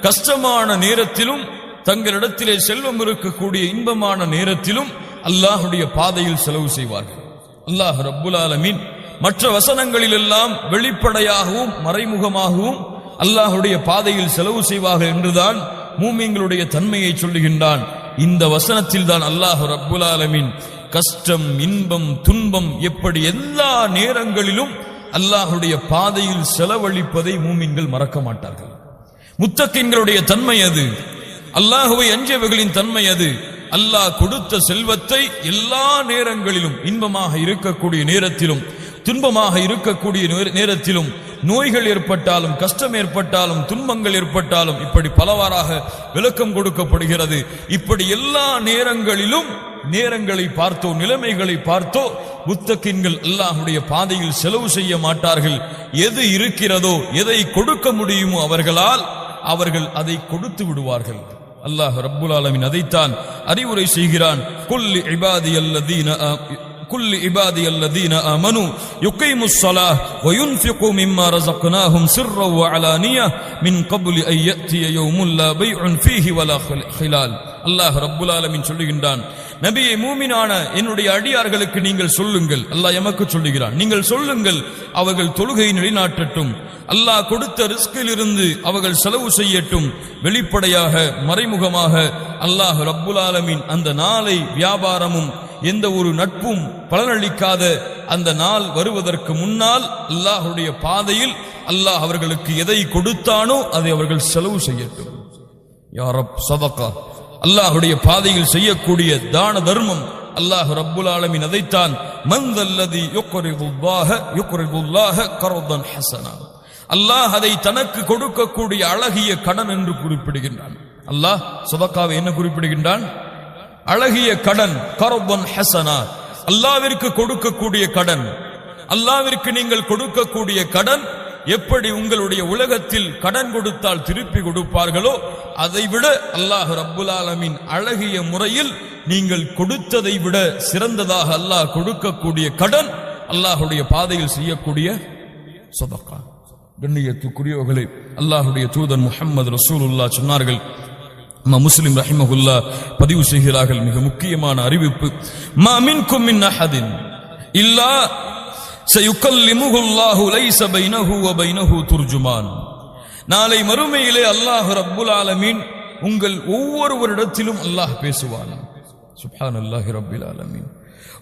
Speaker 2: கஷ்டமான நேரத்திலும் தங்களிடத்திலே செல்வம் இருக்கக்கூடிய இன்பமான நேரத்திலும் அல்லாஹ்வுடைய பாதையில் செலவு செய்வார்கள். அல்லாஹ் ரப்புல் ஆலமீன் மற்ற வசனங்களில் எல்லாம் வெளிப்படையாகவும் மறைமுகமாகவும் அல்லாஹ்வுடைய பாதையில் செலவு செய்வார்கள் என்றுதான் மூமின்களுடைய தன்மையை சொல்லுகின்றான். இந்த வசனத்தில் தான் அல்லாஹ் ரப்புல் ஆலமீன் கஷ்டம், இன்பம், துன்பம் எப்படி எல்லா நேரங்களிலும் அல்லாஹ்வுடைய பாதையில் செலவழிப்பதை மூமின்கள் மறக்க மாட்டார்கள். முத்தகீன்களுடைய தன்மை அது, அல்லாஹ்வை அஞ்சியவர்களின் தன்மை அது. அல்லாஹ் கொடுத்த செல்வத்தை எல்லா நேரங்களிலும், இன்பமாக இருக்கக்கூடிய நேரத்திலும் துன்பமாக இருக்கக்கூடிய நேரத்திலும், நோய்கள் ஏற்பட்டாலும் கஷ்டம் ஏற்பட்டாலும் துன்பங்கள் ஏற்பட்டாலும், இப்படி பலவாறாக விளக்கம் கொடுக்கப்படுகிறது. இப்படி எல்லா நேரங்களிலும் நேரங்களை பார்த்தோ நிலைமைகளை பார்த்தோ முத்தகீன்கள் அல்லாஹ்வுடைய பாதையில் செலவு செய்ய மாட்டார்கள். எது இருக்கிறதோ, எதை கொடுக்க முடியுமோ அவர்களால் அவர்கள் அதை கொடுத்து விடுவார்கள். அல்லாஹ் ரப்புல் ஆலமீன் அதைத்தான் அறிவுரை செய்கிறான். குல்லி இபாதியல்லதீன ஆமனு யுகீமுஸ் ஸலாஹ் வ யுன்ஃபிகு மிம்மா ரஸக்னாஹும் சிர்ரன் வ அலானியா மின் கப்லி அன் யஅதிய யௌமுன் லா பைஉன் ஃபீஹி வலா ஹிலால். அல்லாஹ் ரப்புல் ஆலமீன் சொல்லுகின்றான், நபியே, மூமினான என்னுடைய அடியார்களுக்கு நீங்கள் சொல்லுங்கள். அல்லாஹ் எமக்கு சொல்லுகிறான், நீங்கள் சொல்லுங்கள், அவர்கள் தொழுகையை நிலைநாட்டட்டும், அல்லாஹ் கொடுத்த ரிஸ்கில் இருந்து அவர்கள் செலவு செய்யட்டும். வெளிப்படையாக மறைமுகமாக அல்லாஹ் ரப்புல் ஆலமீன் அந்த நாளை வியாபாரமும் எந்த ஒரு நட்பும் பலனளிக்காத அந்த நாள் வருவதற்கு முன்னால் அல்லாஹ்வுடைய பாதையில் அல்லாஹ் அவர்களுக்கு எதை கொடுத்தானோ அதை அவர்கள் செலவு செய்யட்டும். யா ரப் சதகா, அல்லாஹ்வுடைய பாதையில் செய்யக்கூடிய தான தர்மம். அல்லாஹ் ரப்புல் ஆலமீன் அதைத்தான் மன்தல்லதி யுக்ரிதுல்லாஹ கர்தன் ஹஸனா, அல்லாஹ் அதை தனக்கு கொடுக்கக்கூடிய அழகிய கடன் என்று குறிப்பிடுகின்றான். அல்லாஹ் சதகாவை என்ன குறிப்பிடுகின்றான்? அழகிய கடன், கர்தன் ஹஸனா, அல்லாஹ்விற்கு கொடுக்கக்கூடிய கடன். அல்லாஹ்விற்கு நீங்கள் கொடுக்கக்கூடிய கடன் எப்படி உங்களுடைய உலகத்தில் கடன் கொடுத்தால் திருப்பி கொடுப்பார்களோ அதைவிட அல்லாஹ் ரப்புல் ஆலமீன் அழகிய முறையில் நீங்கள் கொடுத்ததை விட சிறந்ததாக அல்லாஹ் கொடுக்கக்கூடிய கடன் அல்லாஹ்வுடைய பாதையில் செய்யக்கூடிய சதகா. கண்ணியத்துக்குரியவர்களே, அல்லாஹ்வுடைய தூதர் முஹம்மது ரசூலுல்லாஹ் சொன்னார்கள், முஸ்லிம் ரஹிமஹுல்லாஹ் பதிவு செய்கிறார்கள், மிக முக்கியமான அறிவிப்பு, மா மின்கும் மின் அஹதின் இல்லா சயுகல்லிமுஹுல்லாஹு லைஸ பைனஹு வ பைனஹு துர்ஜுமான். நாளை மறுமையிலே அல்லாஹ் ரப்புல் ஆலமீன் உங்கள் ஒவ்வொருவரிடத்திலும் அல்லாஹ் பேசுவான். சுப்ஹானல்லாஹி ரப்பில் ஆலமீன்.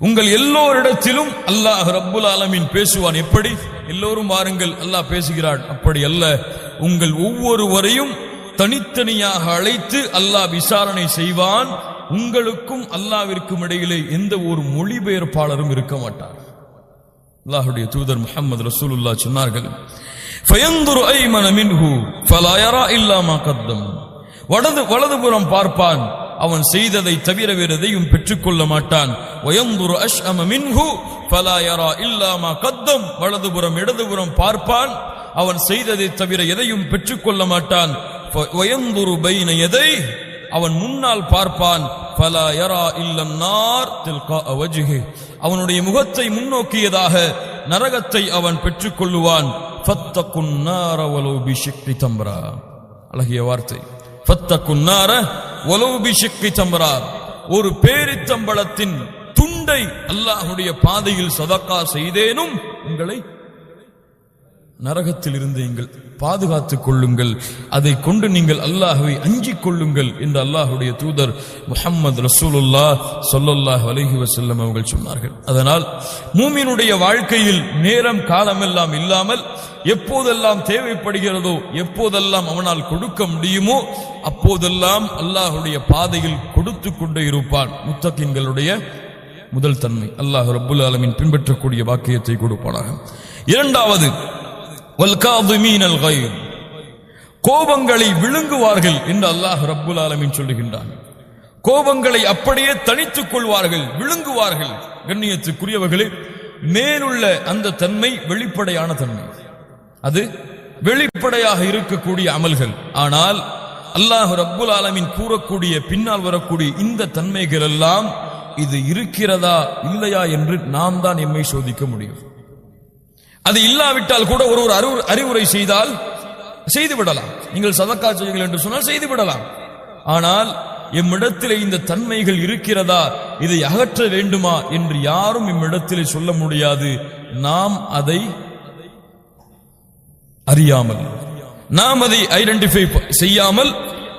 Speaker 2: உங்கள் எல்லோரிடத்திலும் அல்லாஹ் ரப்புல் ஆலமீன் பேசுவான். எப்படி? எல்லோரும் வாருங்கள், அல்லாஹ் பேசுகிறான். அப்படி அல்ல, உங்கள் ஒவ்வொருவரையும் தனித்தனியாக அழைத்து அல்லாஹ் விசாரணை செய்வான். உங்களுக்கும் அல்லாஹ்விற்கும் இடையிலே எந்த ஒரு மொழிபெயர்ப்பாளரும் இருக்க மாட்டார். அல்லாஹ்வுடைய தூதர் முஹம்மது ரசூலுல்லாஹ் சொன்னார்கள், ஃபயன்துரு ஐமன மின்ஹு ஃபலா யரா இல்லா மா கத்தம். வலதுபுறம் பார்ப்பான், அவன் செய்ததை தவிர வேறு எதையும் பெற்றுக்கொள்ள மாட்டான். வயன்துரு அஷ்அம மின்ஹு ஃபலா யரா இல்லா மா கத்தம். வலதுபுறம் இடதுபுறம் பார்ப்பான், அவன் செய்ததை தவிர எதையும் பெற்றுக்கொள்ள மாட்டான். வயன்துரு பைன யதை, அவன் முன்னால் பார்ப்பான், ஃபலா யரா இல்லன் நார் தில்கா வஜ்ஹி. அவனுடைய முகத்தை முன்னோக்கியதாக நரகத்தை அவன் பெற்றுக்கொள்ளுவான். ஃபத்தகுன் நார வலௌ பிஷிக்கி தம்ரா. அழகிய வார்த்தை. ஃபத்தகுன் நார வலௌ பிஷிக்கி தம்ரா. ஒரு பேரித்தம்பளத்தின் துண்டை அல்லாஹ்வுடைய பாதையில் சதகா செய்தேனும் உங்களை நரகத்தில் இருந்து நீங்கள் பாதுகாத்துக் கொள்ளுங்கள், அதை கொண்டு நீங்கள் அல்லாஹ்வை அஞ்சிக் கொள்ளுங்கள் என்று அல்லாஹ்வுடைய தூதர் முஹம்மது ரசூலுல்லாஹ் ஸல்லல்லாஹு அலைஹி வஸல்லம் அவர்கள் சொன்னார்கள். அதனால் மூமினுடைய வாழ்க்கையில் நேரம் காலமெல்லாம் இல்லாமல் எப்போதெல்லாம் தேவைப்படுகிறதோ, எப்போதெல்லாம் அவனால் கொடுக்க முடியுமோ அப்போதெல்லாம் அல்லாஹ்வுடைய பாதையில் கொடுத்து கொண்டே இருப்பான். முத்தகீன்களுடைய முதல் தன்மை. அல்லாஹ் ரப்புல் ஆலமீன் பின்பற்றக்கூடிய வாக்கியத்தை கொடுப்பானாக. இரண்டாவது, வல்காதிமீனல் கைர், கோபங்களை விழுங்குவார்கள் என்று அல்லாஹ் ரப்புல் ஆலமீன் சொல்லுகின்றான். கோபங்களை அப்படியே தனித்துக் கொள்வார்கள், விழுங்குவார்கள். கண்ணியத்துக்குரியவர்களே, மேலுள்ள அந்த தன்மை வெளிப்படையான தன்மை, அது வெளிப்படையாக இருக்கக்கூடிய அமல்கள். ஆனால் அல்லாஹ் ரப்புல் ஆலமீன் கூறக்கூடிய பின்னால் வரக்கூடிய இந்த தன்மைகள் எல்லாம் இது இருக்கிறதா இல்லையா என்று நாம் தான் எம்மை சோதிக்க முடியும். அது இல்லாவிட்டால் கூட ஒரு அறிவுரை செய்தால் செய்து விடலாம். நீங்கள் சதக்கா செய்யுங்கள் என்று சொன்னால் செய்து விடலாம். ஆனால் எம்மிடத்திலே இந்த தன்மைகள் இருக்கிறதா, இதை அகற்ற வேண்டுமா என்று யாரும் எம்மிடத்திலே சொல்ல முடியாது. நாம் அதை அறியாமல், நாம் அதை ஐடென்டிஃபை செய்யாமல்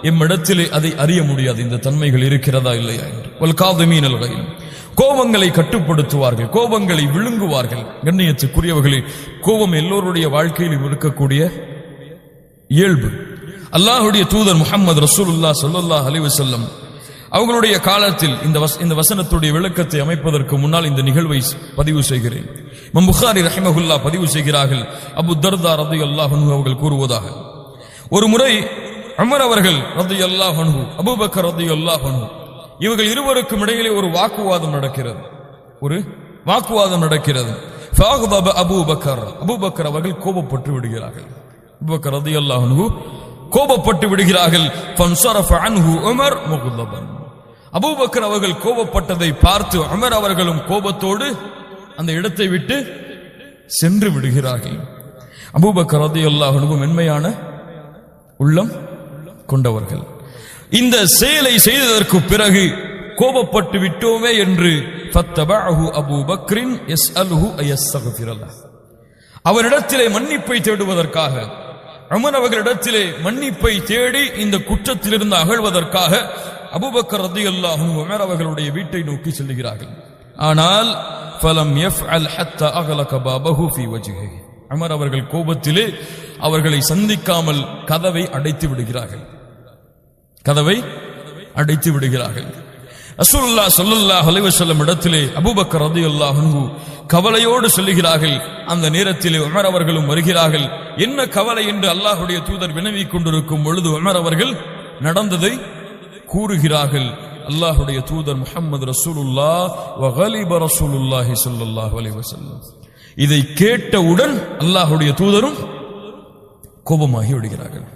Speaker 2: எம்மிடத்திலே அதை அறிய முடியாது, இந்த தன்மைகள் இருக்கிறதா இல்லையா என்று. வல்காதிமீனல் கைர், கோபங்களை கட்டுப்படுத்துவார்கள், கோபங்களை விழுங்குவார்கள். கண்ணியத்துக்குரியவர்களே, கோபம் எல்லோருடைய வாழ்க்கையிலும் இருக்கக்கூடிய இயல்பு. அல்லாஹ்வுடைய தூதர் முஹம்மது ரசூலுல்லாஹ் ஸல்லல்லாஹு அலைஹி வஸல்லம் அவர்களுடைய காலத்தில் இந்த வசனத்துடைய விளக்கத்தை அமைப்பதற்கு முன்னால் இந்த நிகழ்வை பதிவு செய்கிறேன். இமாம் புகாரி ரஹிமஹுல்லாஹ் பதிவு செய்கிறார்கள், அபூ தர்தா ரலியல்லாஹு அன்ஹு அவர்கள் கூறுவதாக, ஒரு முறை உமர் அவர்கள் ரலியல்லாஹு அன்ஹு, அபூபக்கர் ரலியல்லாஹு அன்ஹு, இவர்கள் இருவருக்கும் இடையிலே ஒரு வாக்குவாதம் நடக்கிறது. ஃபஅக்தப அபூபக்கர், அபூபக்கர் அவர்கள் கோபப்பட்டு விடுகிறார்கள். அபூபக்கர் ரலியல்லாஹு அன்ஹு கோபப்பட்டு விடுகிறார்கள். ஃபன்ஸரஃப அன்ஹு உமர் முக்தபன், அபூபக்கர் அவர்கள் கோபப்பட்டதை பார்த்து உமர் அவர்களும் கோபத்தோடு அந்த இடத்தை விட்டு சென்று விடுகிறார்கள். அபூபக்கர் ரலியல்லாஹு அன்ஹு மென்மையான உள்ளம் கொண்டவர்கள். இந்த செயலை செய்ததற்கு பிறகு கோபப்பட்டு விட்டோமே என்று ஃபத்தபஅஹு அபூபக்ரின் யஸ்அலுஹு அயஸ்தக்ஃபிரல்லாஹ், அவரிடத்திலே மன்னிப்பை தேடுவதற்காக, உமர் அவர்களிடத்திலே மன்னிப்பை தேடி இந்த குற்றத்திலிருந்து அகழ்வதற்காக அபூபக்கர் ரலியல்லாஹு அன்ஹு உமர் அவர்களுடைய வீட்டை நோக்கி செல்கிறார்கள். ஆனால் ஃபலம் யஃஅல் ஹத்தா அக்லக பாபஹு ஃபீ வஜ்ஹிஹி, உமர் அவர்கள் கோபத்திலே அவர்களை சந்திக்காமல் கதவை அடைத்து விடுகிறார்கள். ரசூலுல்லாஹ் ஸல்லல்லாஹு அலைஹி வஸல்லம் இடத்திலே அபூபக்கர் ரலியல்லாஹு அன்ஹு கவலையோடு சொல்லுகிறார்கள். அந்த நேரத்திலே உமர் அவர்களும் வருகிறார்கள். என்ன கவலை என்று அல்லாஹ்வுடைய தூதர் வினவிக் கொண்டிருக்கும் பொழுது உமர் அவர்கள் நடந்ததை கூறுகிறார்கள். அல்லாஹ்வுடைய தூதர் முஹம்மது ரசூலுல்லாஹ் வ கலிப ரசூலுல்லாஹி ஸல்லல்லாஹு அலைஹி வஸல்லம், இதை கேட்டவுடன் அல்லாஹ்வுடைய தூதரும் கோபமாகி விடுகிறார்கள்.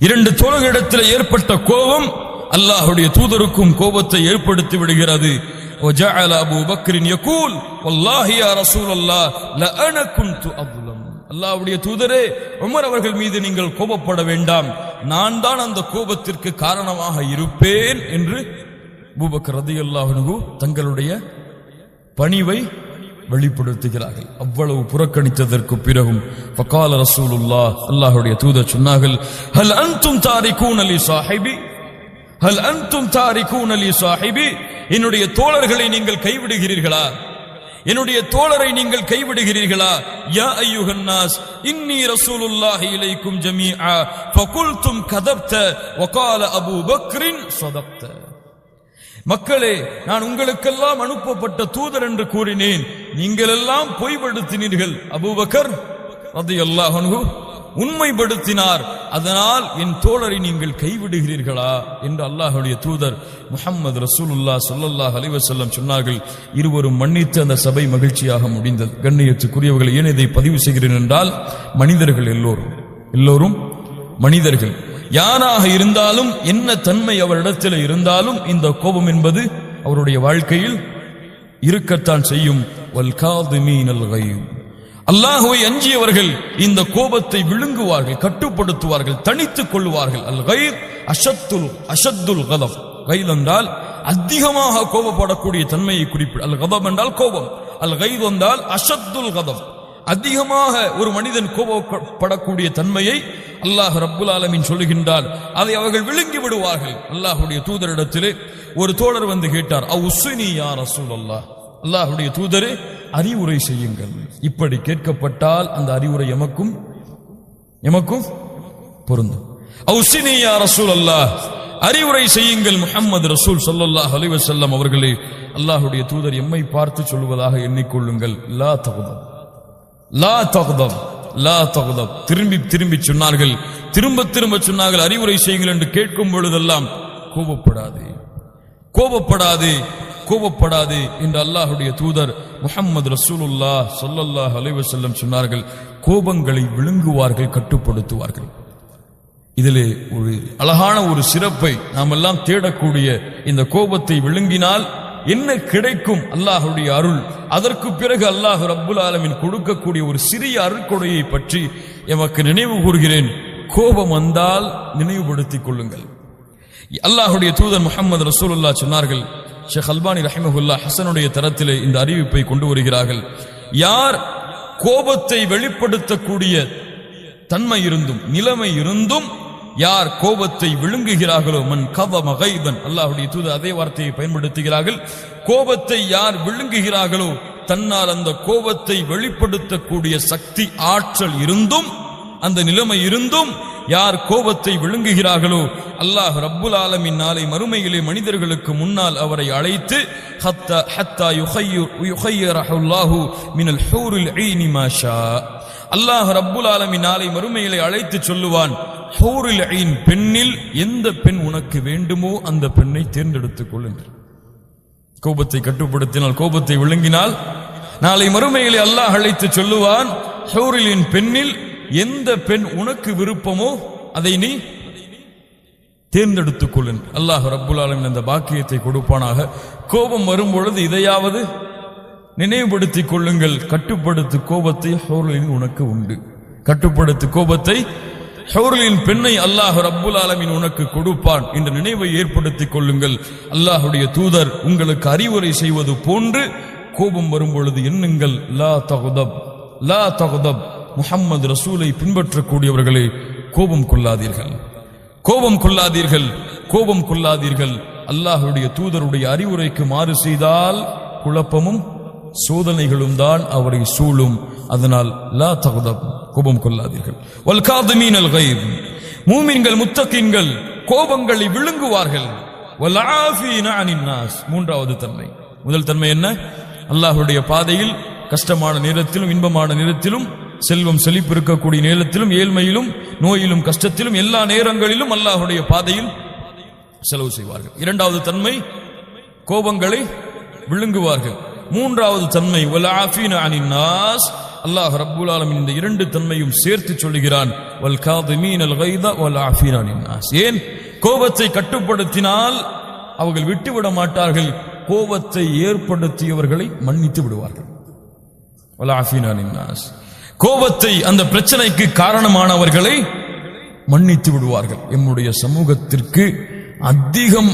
Speaker 2: இரண்டு தோழர்களிடத்தில் ஏற்பட்ட கோபம் அல்லாஹ்வுடைய தூதருக்கும் கோபத்தை ஏற்படுத்தி விடுகிறது. وجعل ابو بكر يقول والله يا رسول الله لانا كنت اظلم, அல்லாஹ்வுடைய தூதரே, உமர் அவர்கள் மீது நீங்கள் கோபப்பட வேண்டாம், நான் தான் அந்த கோபத்திற்கு காரணமாக இருப்பேன் என்று அபூபக்கர் ரலியல்லாஹு அன்ஹு தங்களுடைய பணிவை வெளிப்படுத்துகிறார்கள். அவ்வளவு புறக்கணித்ததற்கு பிறகும் ஃபகால ரசூலுல்லாஹ், அல்லாஹ்வுடைய தூதர் சொன்னார்கள், ஹல் அன்தும் தாரிகூன லி ஸாஹிபி, என்னுடைய தோழர்களை நீங்கள் கைவிடுகிறீர்களா, என்னுடைய தோழரை நீங்கள் கைவிடுகிறீர்களா? யா அய்யுஹன் நாஸ் இன்னி ரசூலுல்லாஹி இலைக்கும் ஜமீஆ ஃபகுல்தும் கதப்த வகால அபூ பக்ரின் ஸதக்த. மக்களே, நான் உங்களுக்கெல்லாம் அனுப்பப்பட்ட தூதர் என்று கூறினேன், நீங்கள் எல்லாம் பொய்படுத்தினீர்கள். அபூபக்கர் ரலியல்லாஹு அன்ஹு உண்மைப்படுத்தினார். அதனால் என் தோழரை நீங்கள் கைவிடுகிறீர்களா என்று அல்லாஹ்வுடைய தூதர் முஹம்மது ரசூலுல்லாஹ் ஸல்லல்லாஹு அலைஹி வஸல்லம் சொன்னார்கள். இருவரும் மன்னித்து அந்த சபை மகிழ்ச்சியாக முடிந்தது. கண்ணியத்துக்குரியவர்கள், ஏன் இதை பதிவு செய்கிறேன் என்றால், மனிதர்கள் எல்லோரும் மனிதர்கள். யாராக இருந்தாலும், என்ன தன்மை அவரிடத்தில் இருந்தாலும், இந்த கோபம் என்பது அவருடைய வாழ்க்கையில் இருக்கத்தான் செய்யும். வல் காதிமீனல் கைம், அல்லாஹ்வை அஞ்சியவர்கள் இந்த கோபத்தை விழுங்குவார்கள், கட்டுப்படுத்துவார்கள், தனித்துக் கொள்வார்கள். அல் கைர் அஷத்துல் கதப். கைத் என்றால் அதிகமாக கோபப்படக்கூடிய தன்மையை குறிப்பிட. அல் கதப் என்றால் கோபம். அல் கைத் என்றால் அஷத்துல் கதப். அதிகமாக ஒரு மனிதன் கோபப்படக்கூடிய தன்மையை அல்லாஹ் ரப்புல் ஆலமீன் சொல்லுகின்றார். அதை அவர்கள் விழுங்கி விடுவார்கள். அல்லாஹ்வுடைய தூதரிடத்திலே ஒரு தோழர் வந்து கேட்டார், அவுஸ்ஸினி யா ரசூலல்லாஹ், அல்லாஹ்வுடைய தூதரே அறிவுரை செய்யுங்கள். இப்படி கேட்கப்பட்டால் அந்த அறிவுரை எமக்கும் பொருந்தும். அவுஸ்ஸினி யா ரசூலல்லாஹ், அறிவுரை செய்யுங்கள் முஹம்மது ரசூல் ஸல்லல்லாஹு அலைஹி வஸல்லம் அவர்களே. அல்லாஹ்வுடைய தூதர் எம்மை பார்த்து சொல்வதாக எண்ணிக்கொள்ளுங்கள். லா தக்தப், லா தக்தப், லா தக்தப். திரும்பி சொன்னார்கள், திரும்ப சொன்னார்கள், அறிவுரை செய்யுங்கள் என்று கேட்கும் பொழுதெல்லாம் கோபப்படாதே என்று அல்லாஹ்வுடைய தூதர் முஹம்மது ரசூலுல்லாஹ் ஸல்லல்லாஹு அலைஹி வஸல்லம் சொன்னார்கள். கோபங்களை விழுங்குவார்கள், கட்டுப்படுத்துவார்கள். இதிலே ஒரு அழகான ஒரு சிறப்பை நாம் எல்லாம் தேடக்கூடிய, இந்த கோபத்தை விழுங்கினால் என்ன கிடைக்கும்? அல்லாஹ்வுடைய அருள். அதற்கு பிறகு அல்லாஹ் ரப்புல் ஆலமீன் கொடுக்கக்கூடிய ஒரு சிறிய அருட்கொடையை பற்றி எமக்கு நினைவு கூறுகிறேன். கோபம் வந்தால் நினைவுபடுத்திக் கொள்ளுங்கள். அல்லாஹ்வுடைய தூதர் முஹம்மது ரசூலுல்லாஹ் சொன்னார்கள். ஷேக் அல்பானி ரஹிமஹுல்லாஹ் ஹஸனுடைய தரத்திலே இந்த அறிவிப்பை கொண்டு வருகிறார்கள். யார் கோபத்தை வெளிப்படுத்தக்கூடிய தன்மை இருந்தும் நிலைமை இருந்தும் யார் கோபத்தை விழுங்குகிறார்களோ, மன் கதம கைதன், அல்லாஹ்வுடைய தூதர் அதே வார்த்தையை பயன்படுத்துகிறார்கள். கோபத்தை யார் விழுங்குகிறார்களோ, தன்னால் அந்த கோபத்தை வெளிப்படுத்தக்கூடிய சக்தி ஆற்றல் இருந்தும் அந்த நிலைமை இருந்தும் யார் கோபத்தை விழுங்குகிறார்களோ, அல்லாஹ் ரப்புல் ஆலமீன் நாளை மறுமையிலே மனிதர்களுக்கு முன்னால் அவரை அழைத்து ஹத்தா யுஹய்யிரஹுல்லாஹு மினல் ஹூரில் ஈனி மா ஷா, அல்லாஹ் ரப்புல் ஆலமீன் நாளை மறுமையிலே அழைத்து சொல்லுவான், ஹூரில் ஈன் பெண்ணில் எந்த பெண் உனக்கு வேண்டுமோ அந்த பெண்ணை தேர்ந்தெடுத்துக் கொள்ளுங்கள். கோபத்தை கட்டுப்படுத்தினால், கோபத்தை விழுங்கினால் நாளை மறுமையிலே அல்லாஹ் அழைத்து சொல்லுவான், ஹூரில் பெண்ணில் எந்த பெண் உனக்கு விருப்பமோ அதை நீ தேர்ந்தெடுத்துக் கொள்ளுங்கள். அல்லாஹ் ரப்புல் ஆலமீன் அந்த பாக்கியத்தை கொடுப்பானாக. கோபம் வரும்பொழுது இதையாவது நினைவுபடுத்திக் கொள்ளுங்கள். கட்டுப்படுத்து கோபத்தை ஹூரில் உனக்கு உண்டு. கட்டுப்படுத்து கோபத்தை ஹூரின் பெண்ணை அல்லாஹ் ரப்புல் ஆலமீன் உனக்கு கொடுப்பான் என்ற நினைவை ஏற்படுத்திக் கொள்ளுங்கள். அல்லாஹ்வுடைய தூதர் உங்களுக்கு அறிவுரை செய்வது போன்று கோபம் வரும்பொழுது எண்ணுங்கள், லா தக்தப், லா தக்தப். முஹம்மது ரசூலை பின்பற்றக்கூடியவர்களே, கோபம் கொள்ளாதீர்கள், கோபம் கொள்ளாதீர்கள், கோபம் கொள்ளாதீர்கள். அல்லாஹ்வுடைய தூதருடைய அறிவுரைக்கு மாறு செய்தால் குழப்பமும் சோதனைகளும் தான் அவரை சூழும். அதனால் லா தக்தப், கோபம் கொள்ளாதீர்கள். வல் காதிமீனல் கைத், மூமின்கள் முத்தகீன்கள் கோபங்களை விழுங்குவார்கள். வல் ஆஃபீன அனின் நாஸ், மூன்றாவது தன்மை. முதல் தன்மை என்ன? அல்லாஹ்வுடைய பாதையில் கஷ்டமான நேரத்திலும் இன்பமான நேரத்திலும், செல்வம் செழிப்பு இருக்கக்கூடிய நேரத்திலும், ஏழ்மையிலும், நோயிலும், கஷ்டத்திலும், எல்லா நேரங்களிலும் அல்லாஹ்வுடைய பாதையில் செலவு செய்வார்கள். இரண்டாவது தன்மை, கோபங்களை விழுங்குவார்கள். மூன்றாவது தன்மை, வல் ஆஃபீன அனின் நாஸ், அல்லாஹ் ரப்புல் ஆலமீன் இந்த இரண்டு தன்மையும் சேர்த்து சொல்லுகிறான். வல் காதிமீனல் கைத வல் ஆஃபீன அனின் நாஸ். ஏன்? கோபத்தை கட்டுப்படுத்தினால் அவர்கள் விட்டுவிட மாட்டார்கள், கோபத்தை ஏற்படுத்தியவர்களை மன்னித்து விடுவார்கள். வல் ஆஃபீன அனின் நாஸ், கோபத்தை அந்த பிரச்சனைக்கு காரணமானவர்களை மன்னித்து விடுவார்கள். எம்முடைய சமூகத்திற்கு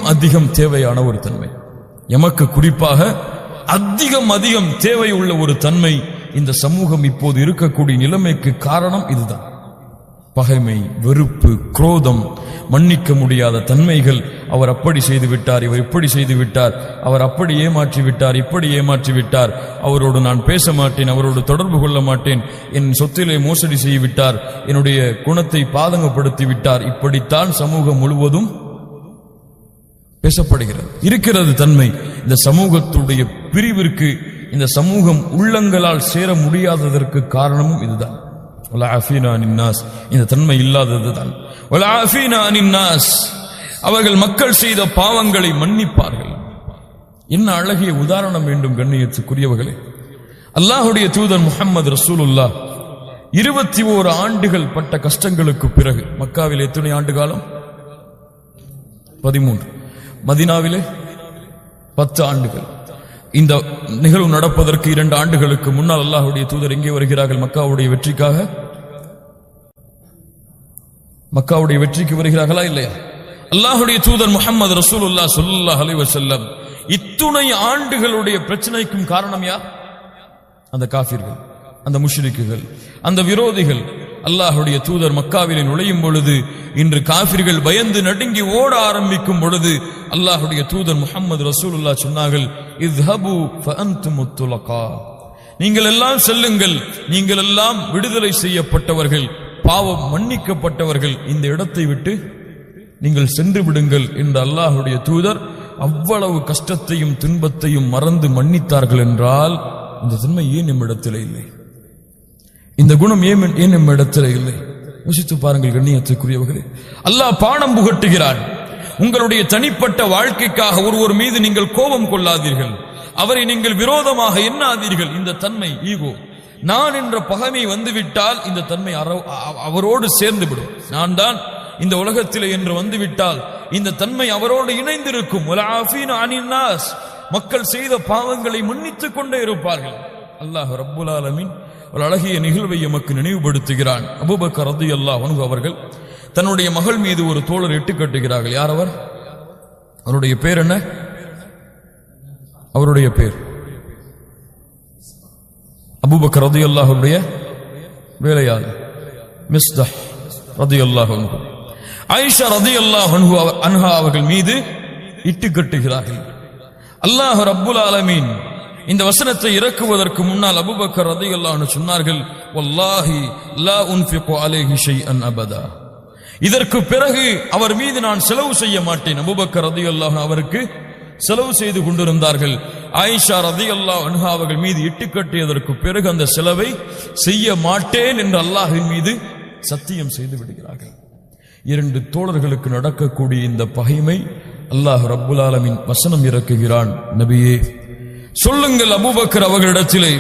Speaker 2: அதிகம் தேவையான ஒரு தன்மை, எமக்கு குறிப்பாக அதிகம் தேவை உள்ள ஒரு தன்மை. இந்த சமூகம் இப்போது இருக்கக்கூடிய நிலைமைக்கு காரணம் இதுதான். பகைமை, வெறுப்பு, குரோதம், மன்னிக்க முடியாத தன்மைகள். அவர் அப்படி செய்து விட்டார், இவர் இப்படி செய்து விட்டார், அவர் அப்படி ஏமாற்றி விட்டார், இப்படி ஏமாற்றி விட்டார், அவரோடு நான் பேச மாட்டேன், அவரோடு தொடர்பு கொள்ள மாட்டேன், என் சொத்திலே மோசடி செய்து விட்டார், என்னுடைய குணத்தை பாதகப்படுத்தி விட்டார். இப்படித்தான் சமூகம் முழுவதும் பேசப்படுகிறது, இருக்கிறது தன்மை. இந்த சமூகத்துடைய பிரிவிற்கு, இந்த சமூகம் உள்ளங்களால் சேர முடியாததற்கு காரணமும் இதுதான். இந்த தன்மை இல்லாததுதான். அவர்கள் மக்கள் செய்த பாவங்களை மன்னிப்பார்கள். என்ன அழகிய உதாரணம் வேண்டும் கண்ணியத்துக்குரியவர்களே. அல்லாஹுடைய தூதர் முஹம்மது ரசூலுல்லாஹ் 21 ஆண்டுகள் பட்ட கஷ்டங்களுக்கு பிறகு, மக்காவில் எத்தனை ஆண்டு காலம்? 13. மதீனாவிலே 10 ஆண்டுகள். இந்த நிகழ்வு நடப்பதற்கு 2 ஆண்டுகளுக்கு முன்னால் அல்லாஹுடைய தூதர் எங்கே வருகிறார்கள்? மக்காவுடைய வெற்றிக்காக. மக்காவுடைய வெற்றிக்கு வருகிறார்களா இல்லையா? அல்லாஹுடைய தூதர் முஹம்மது ரசூலுல்லாஹ் ஸல்லல்லாஹு அலைஹி வஸல்லம் இத்துணை ஆண்டுகளுடைய பிரச்சனைக்கும் காரணம் யார்? அந்த காஃபிர்கள், அந்த முஷ்ரிக்குகள், அந்த விரோதிகள். அல்லாஹுடைய தூதர் மக்காவிலே நுழையும் பொழுது, இன்று காஃபிர்கள் பயந்து நடுங்கி ஓட ஆரம்பிக்கும் பொழுது, அல்லாஹுடைய தூதர் முஹம்மது ரசூலுல்லாஹ் சொன்னார்கள், இத்ஹபு ஃபஅன்துமுத் துலகா, நீங்கள் எல்லாம் செல்லுங்கள், நீங்கள் எல்லாம் விடுதலை செய்யப்பட்டவர்கள், பாவம் மன்னிக்கப்பட்டவர்கள், இந்த இடத்தை விட்டு நீங்கள் சென்று விடுங்கள் என்று அல்லாஹுடைய தூதர் அவ்வளவு கஷ்டத்தையும் துன்பத்தையும் மறந்து மன்னித்தார்கள் என்றால், இந்த தன்மை ஏன் நம்மிடத்தில் இல்லை? இந்த குணம் ஏன் நம்மிடத்தில் இல்லை? யோசித்து பாருங்கள் கண்ணியத்துக்குரியவர்களே. அல்லாஹ் பாடம் புகட்டுகிறான். உங்களுடைய தனிப்பட்ட வாழ்க்கைக்காக ஒருவர் மீது நீங்கள் கோபம் கொள்ளாதீர்கள், அவரை நீங்கள் விரோதமாக எண்ணாதீர்கள். இந்த தன்மை ஈகோ, நான் என்ற பகைமை வந்துவிட்டால் இந்த தன்மை அவரோடு சேர்ந்து விடும். நான் தான் இந்த உலகத்திலே என்று வந்துவிட்டால் இந்த தன்மை அவரோடு இணைந்திருக்கும். மக்கள் செய்த பாவங்களை மன்னித்துக் கொண்டே இருப்பார்கள். அல்லாஹ் ரப்புல் ஆலமீன் ஒரு அழகிய நிகழ்வை எமக்கு நினைவுபடுத்துகிறான். அபூபக்கர் ரலியல்லாஹு அன்ஹு அவர்கள் தன்னுடைய மகள் மீது ஒரு தோழர் இட்டு கட்டுகிறார்கள். யார் அவர்? அவருடைய பேர் என்ன? அவருடைய பேர் அபூபக்கர் ரலியல்லாஹு அன்ஹுடைய வேலையாளர் மிஸ்தஹ் ரலியல்லாஹு அன்ஹு. ஆயிஷா ரலியல்லாஹு அன்ஹா அவர்கள் மீது இட்டு கட்டுகிறார்கள். அல்லாஹ் ரப்புல் ஆலமீன் இந்த வசனத்தை இறக்குவதற்கு முன்னால் அபூபக்கர் ரலியல்லாஹு அன்ஹு சொன்னார்கள், வல்லாஹி லா உன்ஃபிகு அலைஹி ஷைஅன் அபதா, இதற்கு பிறகு அவர் மீது நான் செலவு செய்ய மாட்டேன். அபூபக்கர் ரலியல்லாஹு அன்ஹு அவருக்கு செலவு செய்து கொண்டிருந்தார்கள். ஆயிஷா ரலியல்லாஹு அன்ஹா அவர்கள் மீது இட்டு கட்டியதற்கு பிறகு அந்த செலவை செய்ய மாட்டேன் என்று அல்லாஹ்வின் மீது சத்தியம் செய்து விடுகிறார்கள். 2 தோழர்களுக்கு நடக்கக்கூடிய இந்த பகைமை அல்லாஹ் ரப்புல் ஆலமீன் வசனம் இறக்குகிறான். நபியே சொல்லுங்கள் அபூபக்கர் அவர்களிடத்திலே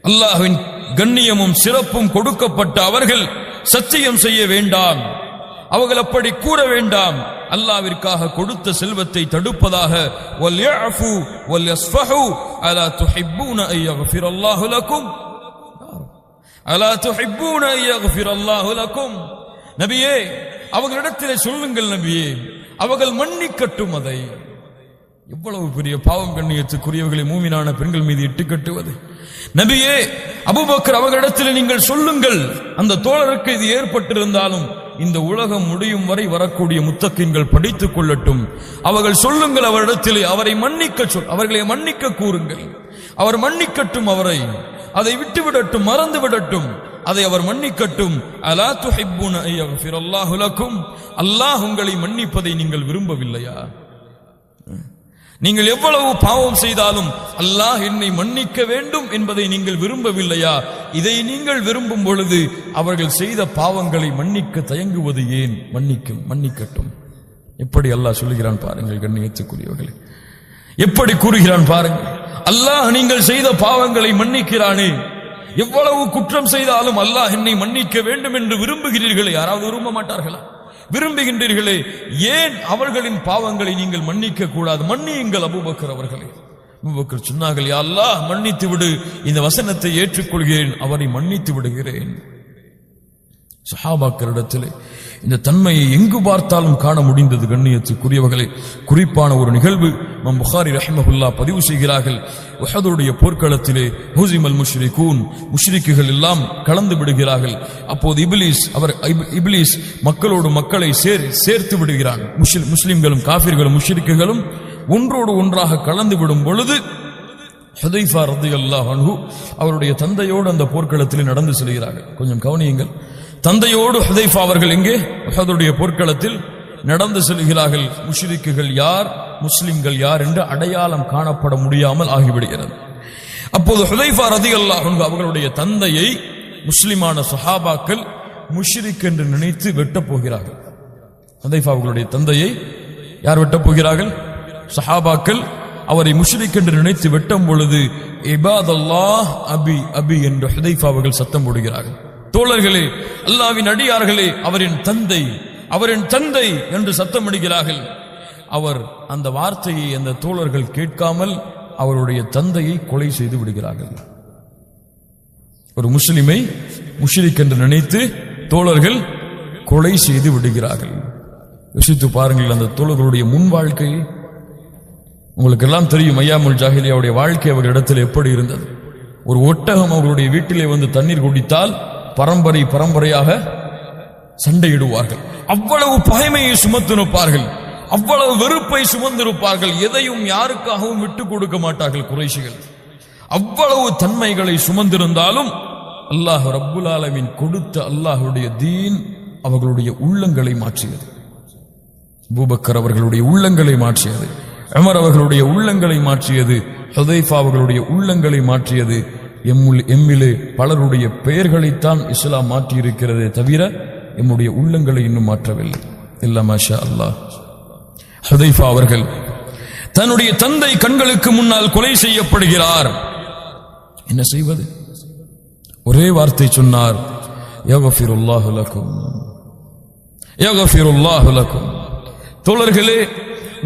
Speaker 2: அல்லாஹ்வின் கண்ணியமும் சிறப்பும் கொடுக்கப்பட்ட அவர்கள் சத்தியம் செய்ய வேண்டாம், அவர்கள் அப்படி கூற வேண்டாம், அல்லாஹ்விற்காக கொடுத்த செல்வத்தை தடுப்பதாக. வல்யஃபு வல்யஸ்ஃபஹு அலா துஹிப்பூன அய்யக்ஃபிரல்லாஹு லக்கும், அலா துஹிப்பூன அய்யக்ஃபிரல்லாஹு லக்கும். நபியே அவர்களிடத்திலே சொல்லுங்கள், நபியே அவர்கள் மன்னிக்கட்டும். அதை எவ்வளவு பெரிய பாவம் கண்ணியத்துக்குரியவர்களை மூமினான பெண்கள் மீது இட்டு கட்டுவது. நபியே அபூபக்கர் அவர்களிடத்தில் நீங்கள் சொல்லுங்கள், அந்த தோழருக்கு இது ஏற்பட்டிருந்தாலும் இந்த உலகம் முடியும் வரை வரக்கூடிய முத்தக்கின்கள் படித்துக் கொள்ளட்டும். அவர்கள் சொல்லுங்கள் அவரிடத்திலே, அவரை மன்னிக்க அவர்களை மன்னிக்க கூறுங்கள், அவர் மன்னிக்கட்டும், அவரை அதை விட்டுவிடட்டும், மறந்து விடட்டும், அதை அவர் மன்னிக்கட்டும். அலா துஹிப்பூன அய்யக்ஃபிரல்லாஹு லக்கும், அல்லாஹ் உங்களை மன்னிப்பதை நீங்கள் விரும்பவில்லையா? நீங்கள் எவ்வளவு பாவம் செய்தாலும் அல்லாஹ் என்னை மன்னிக்க வேண்டும் என்பதை நீங்கள் விரும்பவில்லையா? இதை நீங்கள் விரும்பும் பொழுது அவர்கள் செய்த பாவங்களை மன்னிக்க தயங்குவது ஏன்? மன்னிக்கட்டும். எப்படி அல்லாஹ் சொல்லுகிறான் பாருங்கள் கண்ணியத்துக்குரியவர்களே, எப்படி கூறுகிறான் பாருங்கள். அல்லாஹ் நீங்கள் செய்த பாவங்களை மன்னிக்கிறானே, எவ்வளவு குற்றம் செய்தாலும் அல்லாஹ் என்னை மன்னிக்க வேண்டும் என்று விரும்புகிறீர்களே, யாராவது விரும்ப மாட்டார்களா? விரும்புகின்றீர்களே, ஏன் அவர்களின் பாவங்களை நீங்கள் மன்னிக்க கூடாது? மன்னியுங்கள் அபூபக்கர் அவர்களே. அபூபக்கர் சொன்னார்கள், யா அல்லாஹ் மன்னித்து விடு, இந்த வசனத்தை ஏற்றுக்கொள்கிறேன், அவரை மன்னித்து விடுகிறேன். சஹாபாக்களிடத்திலே இந்த தன்மையை எங்கு பார்த்தாலும் காண முடிந்தது. கண்ணியத்துக்குரியவர்களே, குறிப்பான ஒரு நிகழ்வு இமாம் புகாரி ரஹிமஹுல்லா பதிவு செய்கிறார்கள். உஹதுடைய போர்க்களத்திலே ஹுஸிமல் முஷ்ரிகூன், முஷ்ரிக்குகள் எல்லாம் கலந்து விடுகிறார்கள். அப்போது இப்லீஸ் மக்களோடு மக்களை சேர்த்து விடுகிறான். முஸ்லிம்களும் காஃபிர்களும் முஷ்ரிக்குகளும் ஒன்றோடு ஒன்றாக கலந்து விடும் பொழுது ஹுதைஃபா ரலியல்லாஹு அன்ஹு அவருடைய தந்தையோடு அந்த போர்க்களத்தில் நடந்து செல்கிறார்கள். கொஞ்சம் கவனியுங்கள். தந்தையோடு ஹுதைஃபா அவர்கள் எங்கே உஹதுடைய போர்க்களத்தில் நடந்து செல்கிறார்கள். முஷ்ரிக்குகள் யார், முஸ்லிம்கள் யார் என்று அடையாளம் காணப்பட முடியாமல் ஆகிவிடுகிறது. அப்போது ஹுதைஃபா ரலியல்லாஹு அன்ஹு அவர்களுடைய தந்தையை முஸ்லிமான சஹாபாக்கள் முஷ்ரிக் என்று நினைத்து வெட்டப் போகிறார்கள். ஹுதைஃபா அவர்களுடைய தந்தையை யார் வெட்டப் போகிறார்கள்? சஹாபாக்கள் அவரை முஷ்ரிக் என்று நினைத்து வெட்டும் பொழுது இபாதல்லாஹ் அபி அபி என்று ஹுதைஃபா அவர்கள் சத்தம் போடுகிறார்கள். தோழர்களே, அல்லாஹ்வின் அடியார்களே, அவரின் தந்தை என்று சத்தமிடுகிறார்கள். அவர் அந்த வார்த்தையை அந்த தோழர்கள் கேட்காமல் அவருடைய தந்தையை கொலை செய்து விடுகிறார்கள். ஒரு முஸ்லிமை முஷ்ரிக் என்று நினைத்து தோழர்கள் கொலை செய்து விடுகிறார்கள். யோசித்து பாருங்கள் அந்த தோழர்களுடைய முன் வாழ்க்கை. உங்களுக்கு எல்லாம் தெரியும், ஐயாமுல் ஜாஹிலியாவுடைய வாழ்க்கை அவர்களிடத்தில் எப்படி இருந்தது. ஒரு ஒட்டகம் அவர்களுடைய வீட்டிலே வந்து தண்ணீர் குடித்தால் பரம்பரையாக சண்டையிடுவார்கள். அவ்வளவு பகைமையை சுமத்திருப்பார்கள், அவ்வளவு வெறுப்பை சுமந்திருப்பார்கள். எதையும் யாருக்காகவும் விட்டுக் கொடுக்க மாட்டார்கள் குறைஷிகள். அவ்வளவு தன்மைகளை சுமந்திருந்தாலும் அல்லாஹ் ரப்புல் ஆலமீன் கொடுத்த அல்லாஹ்வுடைய தீன் அவர்களுடைய உள்ளங்களை மாற்றியது. அபூபக்கர் அவர்களுடைய உள்ளங்களை மாற்றியது, உமர் அவர்களுடைய உள்ளங்களை மாற்றியது, ஹுதைஃபா அவர்களுடைய உள்ளங்களை மாற்றியது. எம்மிலே பலருடைய பெயர்களைத்தான் இஸ்லாம் மாற்றி இருக்கிறதே தவிர எம்முடைய உள்ளங்களை இன்னும் மாற்றவில்லை. இல்ல மாஷா அல்லாஹ். ஹுதைஃபா அவர்கள் தன்னுடைய தந்தை கண்களுக்கு முன்னால் கொலை செய்யப்படுகிறார். என்ன செய்வது? ஒரே வார்த்தை சொன்னார், யக்ஃபிருல்லாஹு லக்கும், யக்ஃபிருல்லாஹு லக்கும். தோழர்களே,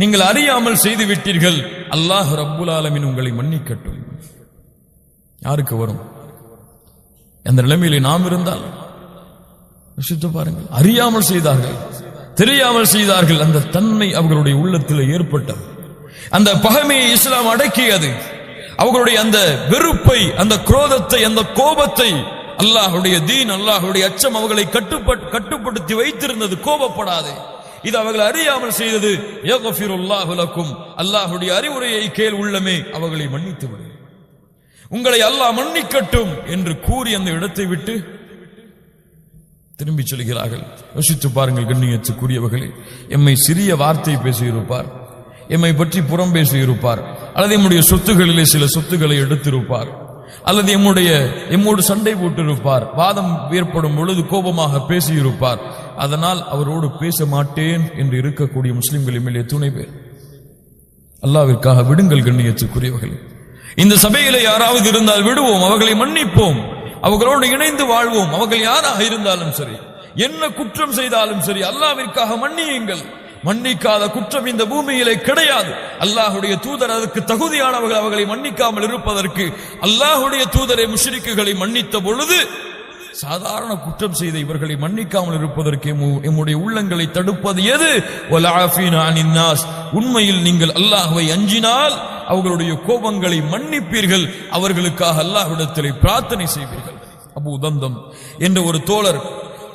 Speaker 2: நீங்கள் அறியாமல் செய்து விட்டீர்கள், அல்லாஹ் ரப்புல் ஆலமீன் உங்களை மன்னிக்கட்டும். யாருக்கு வரும்? அந்த நிலைமையிலே நாம் இருந்தால் யோசித்து பாருங்கள். அறியாமல் செய்தார்கள், தெரியாமல் செய்தார்கள். அந்த தன்மை அவர்களுடைய உள்ளத்தில் ஏற்பட்டது. அந்த பகைமையை இஸ்லாம் அடக்கியது. அவர்களுடைய அந்த வெறுப்பை, அந்த குரோதத்தை, அந்த கோபத்தை அல்லாஹ்வுடைய தீன், அல்லாஹ்வுடைய அச்சம் அவர்களை கட்டுப்படுத்தி வைத்திருந்தது. கோபப்படாது. இது அவர்கள் அறியாமல் செய்தது. யக்ஃபிருல்லாஹு லக்கும், அல்லாஹ்வுடைய அறிவுரையை கேள் உள்ளமே, அவர்களை மன்னித்து விடு, உங்களை அல்லாஹ் மன்னிக்கட்டும் என்று கூறி அந்த இடத்தை விட்டு திரும்பி செல்கிறார்கள். யோசித்து பாருங்கள் கண்ணியத்துக்குரியவர்களே, எம்மை சிறிய வார்த்தை பேசியிருப்பார், எம்மை பற்றி புறம் பேசியிருப்பார், அல்லது எம்முடைய சொத்துகளிலே சில சொத்துக்களை எடுத்திருப்பார், அல்லது எம்மோடு சண்டை போட்டிருப்பார், வாதம் ஏற்படும் பொழுது கோபமாக பேசியிருப்பார். அதனால் அவரோடு பேச மாட்டேன் என்று இருக்கக்கூடிய முஸ்லிம்கள் மேலே எத்தனை பேர்? அல்லாஹ்விற்காக விடுங்கள் கண்ணியத்துக்குரியவர்களே. இந்த சபையிலே யாராவது இருந்தால் விடுவோம், அவர்களை மன்னிப்போம், அவர்களோடு இணைந்து வாழ்வோம். அவர்கள் யாராக இருந்தாலும் சரி, என்ன குற்றம் செய்தாலும் சரி, அல்லாஹ்விற்காக மன்னியுங்கள். மன்னிக்காத குற்றம் இந்த பூமியிலே கிடையாது. அல்லாஹ்வுடைய தூதர் அதற்கு தகுதியானவர்கள். அவர்களை மன்னிக்காமல் இருப்பதற்கு அல்லாஹ்வுடைய தூதரை முஷ்ரிக்குகளை மன்னித்த பொழுது சாதாரண குற்றம் செய்த இவர்களை மன்னிக்காமல் இருப்பதற்கு எம்முடைய உள்ளங்களை தடுப்பது எது? வலஆஃபீனா அனின் நாஸ். உண்மையில் நீங்கள் அல்லாஹ்வை அஞ்சினால் அவர்களுடைய கோபங்களை மன்னிப்பீர்கள், அவர்களுக்காக அல்லாஹ்விடத்திலே பிரார்த்தனை செய்வீர்கள். அபூ தம்தம் என்ற ஒரு தோழர்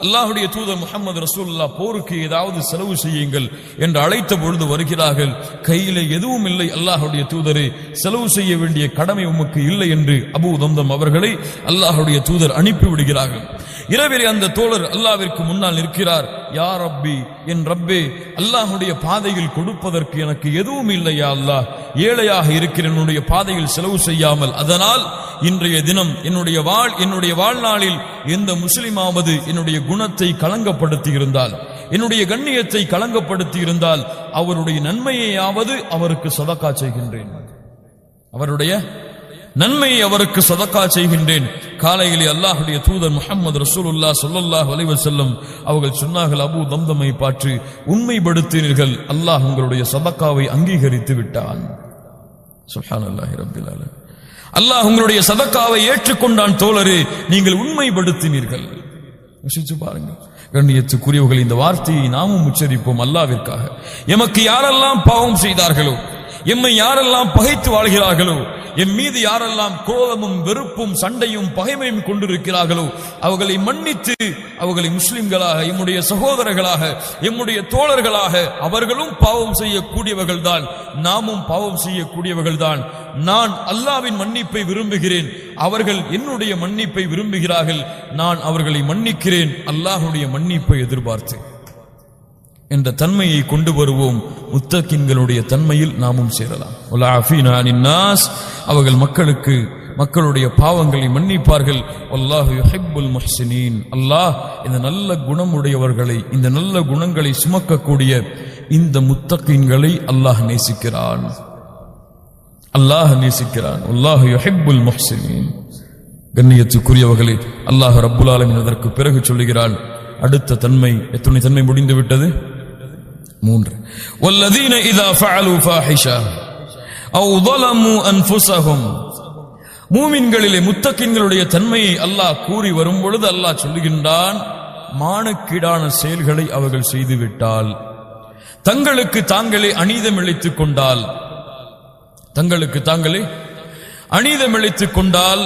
Speaker 2: அல்லாஹ்வுடைய தூதர் முஹம்மது ரசூலுல்லாஹ் போருக்கு ஏதாவது செலவு செய்யுங்கள் என்று அழைத்த பொழுது வருகிறார்கள். கையிலே எதுவும் இல்லை, அல்லாஹ்வுடைய தூதரை செலவு செய்ய வேண்டிய கடமை உமக்கு இல்லை என்று அபூ தம்தம் அவர்களை அல்லாஹ்வுடைய தூதர் அனுப்பி விடுகிறார்கள். இரவிலே அந்த தோழர் அல்லாஹ்விற்கு முன்னால் நிற்கிறார். யா ரப்பி, என் ரப்பே, அல்லாஹ்வுடைய பாதையில் கொடுப்பதற்கு எனக்கு எதுவும் இல்லை யா அல்லாஹ். ஏழையாக இருக்கிற என்னுடைய பாதையில் செலவு செய்யாமல், அதனால் இன்றைய தினம் என்னுடைய வாழ்நாளில் எந்த முஸ்லிமாவது என்னுடைய குணத்தை களங்கப்படுத்தி இருந்தால், என்னுடைய கண்ணியத்தை களங்கப்படுத்தி இருந்தால், அவருடைய நன்மையாவது அவருக்கு சதகா செய்கின்றேன், அவருடைய நன்மையை அவருக்கு சதகா செய்கின்றேன். காலையிலே அல்லாஹ்வுடைய தூதர் முஹம்மது ரசூலுல்லாஹ் ஸல்லல்லாஹு அலைஹி வஸல்லம் அவர்கள் சொன்னார்கள், அபூ தம்தமை பற்றி உண்மைப்படுத்தினீர்கள், அல்லாஹ் உங்களுடைய சதகாவை அங்கீகரித்து விட்டான். சுப்ஹானல்லாஹி ரப்பில் ஆலமீன். அல்லாஹ் உங்களுடைய சதகாவை ஏற்றுக்கொண்டான். தோழரே, நீங்கள் உண்மைப்படுத்தினீர்கள். யோசிச்சு பாருங்க. கண்ணியத்துக்குரியவர்கள், இந்த வார்த்தையை நாமும் உச்சரிப்போம் அல்லாஹ்விற்காக. எமக்கு யாரெல்லாம் பாவம் செய்தார்களோ, எம்மை யாரெல்லாம் பகைத்து வாழ்கிறார்களோ, எம் மீது யாரெல்லாம் குரோதமும் வெறுப்பும் சண்டையும் பகைமையும் கொண்டிருக்கிறார்களோ, அவர்களை மன்னித்து அவர்களை முஸ்லிம்களாக, எம்முடைய சகோதரர்களாக, எம்முடைய தோழர்களாக, அவர்களும் பாவம் செய்யக்கூடியவர்கள் தான், நாமும் பாவம் செய்யக்கூடியவர்கள் தான். நான் அல்லாஹ்வின் மன்னிப்பை விரும்புகிறேன், அவர்கள் என்னுடைய மன்னிப்பை விரும்புகிறார்கள். நான் அவர்களை மன்னிக்கிறேன் அல்லாஹ்வுடைய மன்னிப்பை எதிர்பார்த்து என்ற தன்மையை கொண்டு வருவோம். முத்தகின்களுடைய தன்மையில் நாமும் சேரலாம். அவர்கள் மக்களுடைய பாவங்களை மன்னிப்பார்கள். வல்லாஹு யுஹிப்புல் முஹ்சினீன். அல்லாஹ் இந்த நல்ல குணமுடையவர்களை, இந்த நல்ல குணங்களை சுமக்கக்கூடிய இந்த முத்தகின்களை அல்லாஹ் நேசிக்கிறான். அல்லாஹ் நேசிக்கிறான். வல்லாஹு யுஹிப்புல் முஹ்சினீன். கண்ணியத்துக்குரியவர்களே, அல்லாஹ் ரப்புல் ஆலமீன் அதற்கு பிறகு சொல்லுகிறான் அடுத்த தன்மை. எத்தனை தன்மை முடிந்து விட்டது? 3. வல்லதீன இதா ஃபஅலு ஃபாஹிஷா அவ் ظلموا انفسهم. மூமின்களிலே முத்தகின்களுடைய தன்மையை அல்லாஹ் கூறி வரும் பொழுது அல்லாஹ் சொல்லுகின்றான், மானக்கீடான செயல்களை அவர்கள் செய்துவிட்டால், தங்களுக்கு தாங்களே அநீதம் இழைத்துக் கொண்டால், தங்களுக்கு தாங்களே அநீதம் இழைத்துக் கொண்டால்,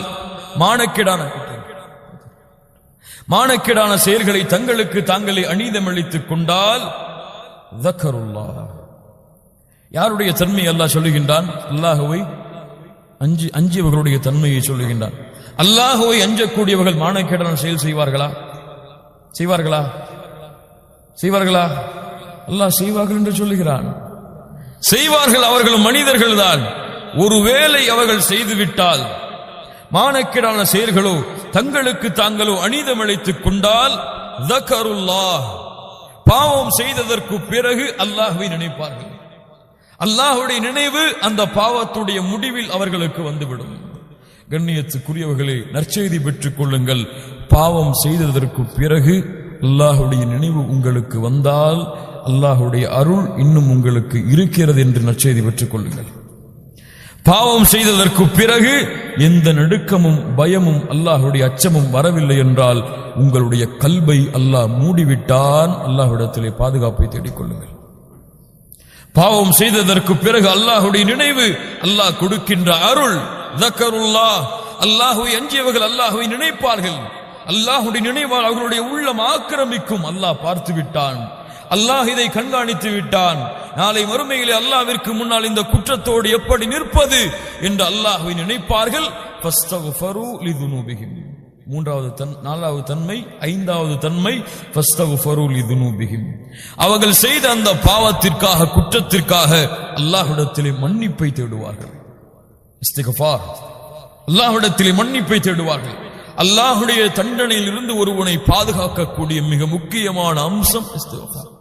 Speaker 2: மானக்கேடான செயல்களை தங்களுக்கு தாங்களே அநீதம் இழைத்துக் கொண்டால், ذكرullah. யாருடைய தன்மை அல்லாஹ் சொல்லுகின்றான்? அல்லாஹ்வை அஞ்சியவர்களுடைய தன்மையை சொல்லுகின்றான். அல்லாஹ்வை அஞ்சக்கூடியவர்கள் மானக்கேடான செயல் செய்வார்களா? அல்லாஹ் செய்வார்கள் என்று சொல்லுகிறான். செய்வார்கள். அவர்கள் மனிதர்கள் தான். ஒருவேளை அவர்கள் செய்துவிட்டால், மானக்கேடான செயல்களோ தங்களுக்கு தாங்களோ அநீதம் இழைத்துக் கொண்டால், ذكرullah, பாவம் செய்ததற்கு பிறகு அல்லாஹ்வை நினைப்பார்கள். அல்லாஹ்வுடைய நினைவு அந்த பாவத்துடைய முடிவில் அவர்களுக்கு வந்துவிடும். கண்ணியத்துக்குரியவர்களே, நற்செய்தி பெற்றுக் கொள்ளுங்கள். பாவம் செய்ததற்கு பிறகு அல்லாஹ்வுடைய நினைவு உங்களுக்கு வந்தால், அல்லாஹ்வுடைய அருள் இன்னும் உங்களுக்கு இருக்கிறது என்று நற்செய்தி பெற்றுக் கொள்ளுங்கள். பாவம் செய்ததற்கு பிறகு எந்த நடுக்கமும் பயமும் அல்லாஹ்வுடைய அச்சமும் வரவில்லை என்றால் உங்களுடைய கல்பை அல்லாஹ் மூடிவிட்டான். அல்லாஹ்விடத்திலே பாதுகாப்பை தேடிக்கொள்ளுங்கள். பாவம் செய்ததற்கு பிறகு அல்லாஹ்வுடைய நினைவு, அல்லாஹ் கொடுக்கின்ற அருள், ذكرullah. அல்லாஹ்வை அஞ்சியவர்கள் அல்லாஹ்வை நினைப்பார்கள். அல்லாஹ்வுடைய நினைவால் அவர்களுடைய உள்ளம் ஆக்கிரமிக்கும். அல்லாஹ் பார்த்து விட்டான், அல்லாஹ் இதை கண்காணித்து விட்டான். நாளை மறுமையிலே அல்லாஹ்விற்கு முன்னால் இந்த குற்றத்தோடு எப்படி நிற்பது என்று அல்லாஹ்வை நினைப்பார்கள். ஃபஸ்தக்ஃபரு லிதுனூபிஹிம். 4வது தன்மை. 5வது தன்மை ஃபஸ்தக்ஃபரு லிதுனூபிஹிம். அவர்கள் செய்த அந்த பாவத்திற்காக, குற்றத்திற்காக அல்லாஹ்விடத்திலே மன்னிப்பை தேடுவார்கள். இஸ்திக்ஃபார். அல்லாஹ்விடத்திலே மன்னிப்பை தேடுவார்கள். அல்லாஹ்வுடைய தண்டனையில் இருந்து ஒருவனை பாதுகாக்கக்கூடிய மிக முக்கியமான அம்சம் இஸ்திக்ஃபார்.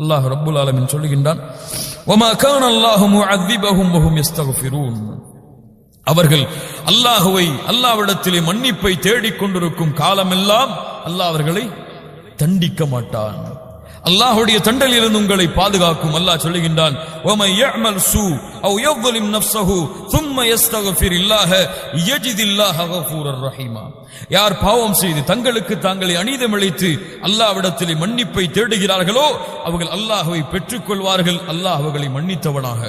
Speaker 2: அல்லாஹ் ரப்புல் ஆலமீன் சொல்லுகின்றான், வமா கான அல்லாஹு முஅذிபஹும் வஹும் யஸ்தக்ஃபிரூன். அவர்கள் அல்லாஹ்விடத்திலே மன்னிப்பை தேடிக்கொண்டிருக்கும் காலமெல்லாம் அல்லாஹ் அவர்களை தண்டிக்க மாட்டான். அல்லாஹ்வுடைய தண்டனையிலிருந்து உங்களை பாதுகாக்கும். அல்லாஹ் சொல்லுகின்றான், வமை யஅமல் சூ அவ் யظلم نفسه ثم يستغفر الله يجد الله غفورا رحيما. யார் பாவம் செய்து தங்களுக்கு தாங்களே அநீதம் இழைத்து அல்லாஹ்விடத்திலே மன்னிப்பை தேடுகிறார்களோ அவர்கள் அல்லாஹ்வை பெற்றுக் கொள்வார்கள். அல்லாஹ் அவர்களை மன்னித்தவனாக,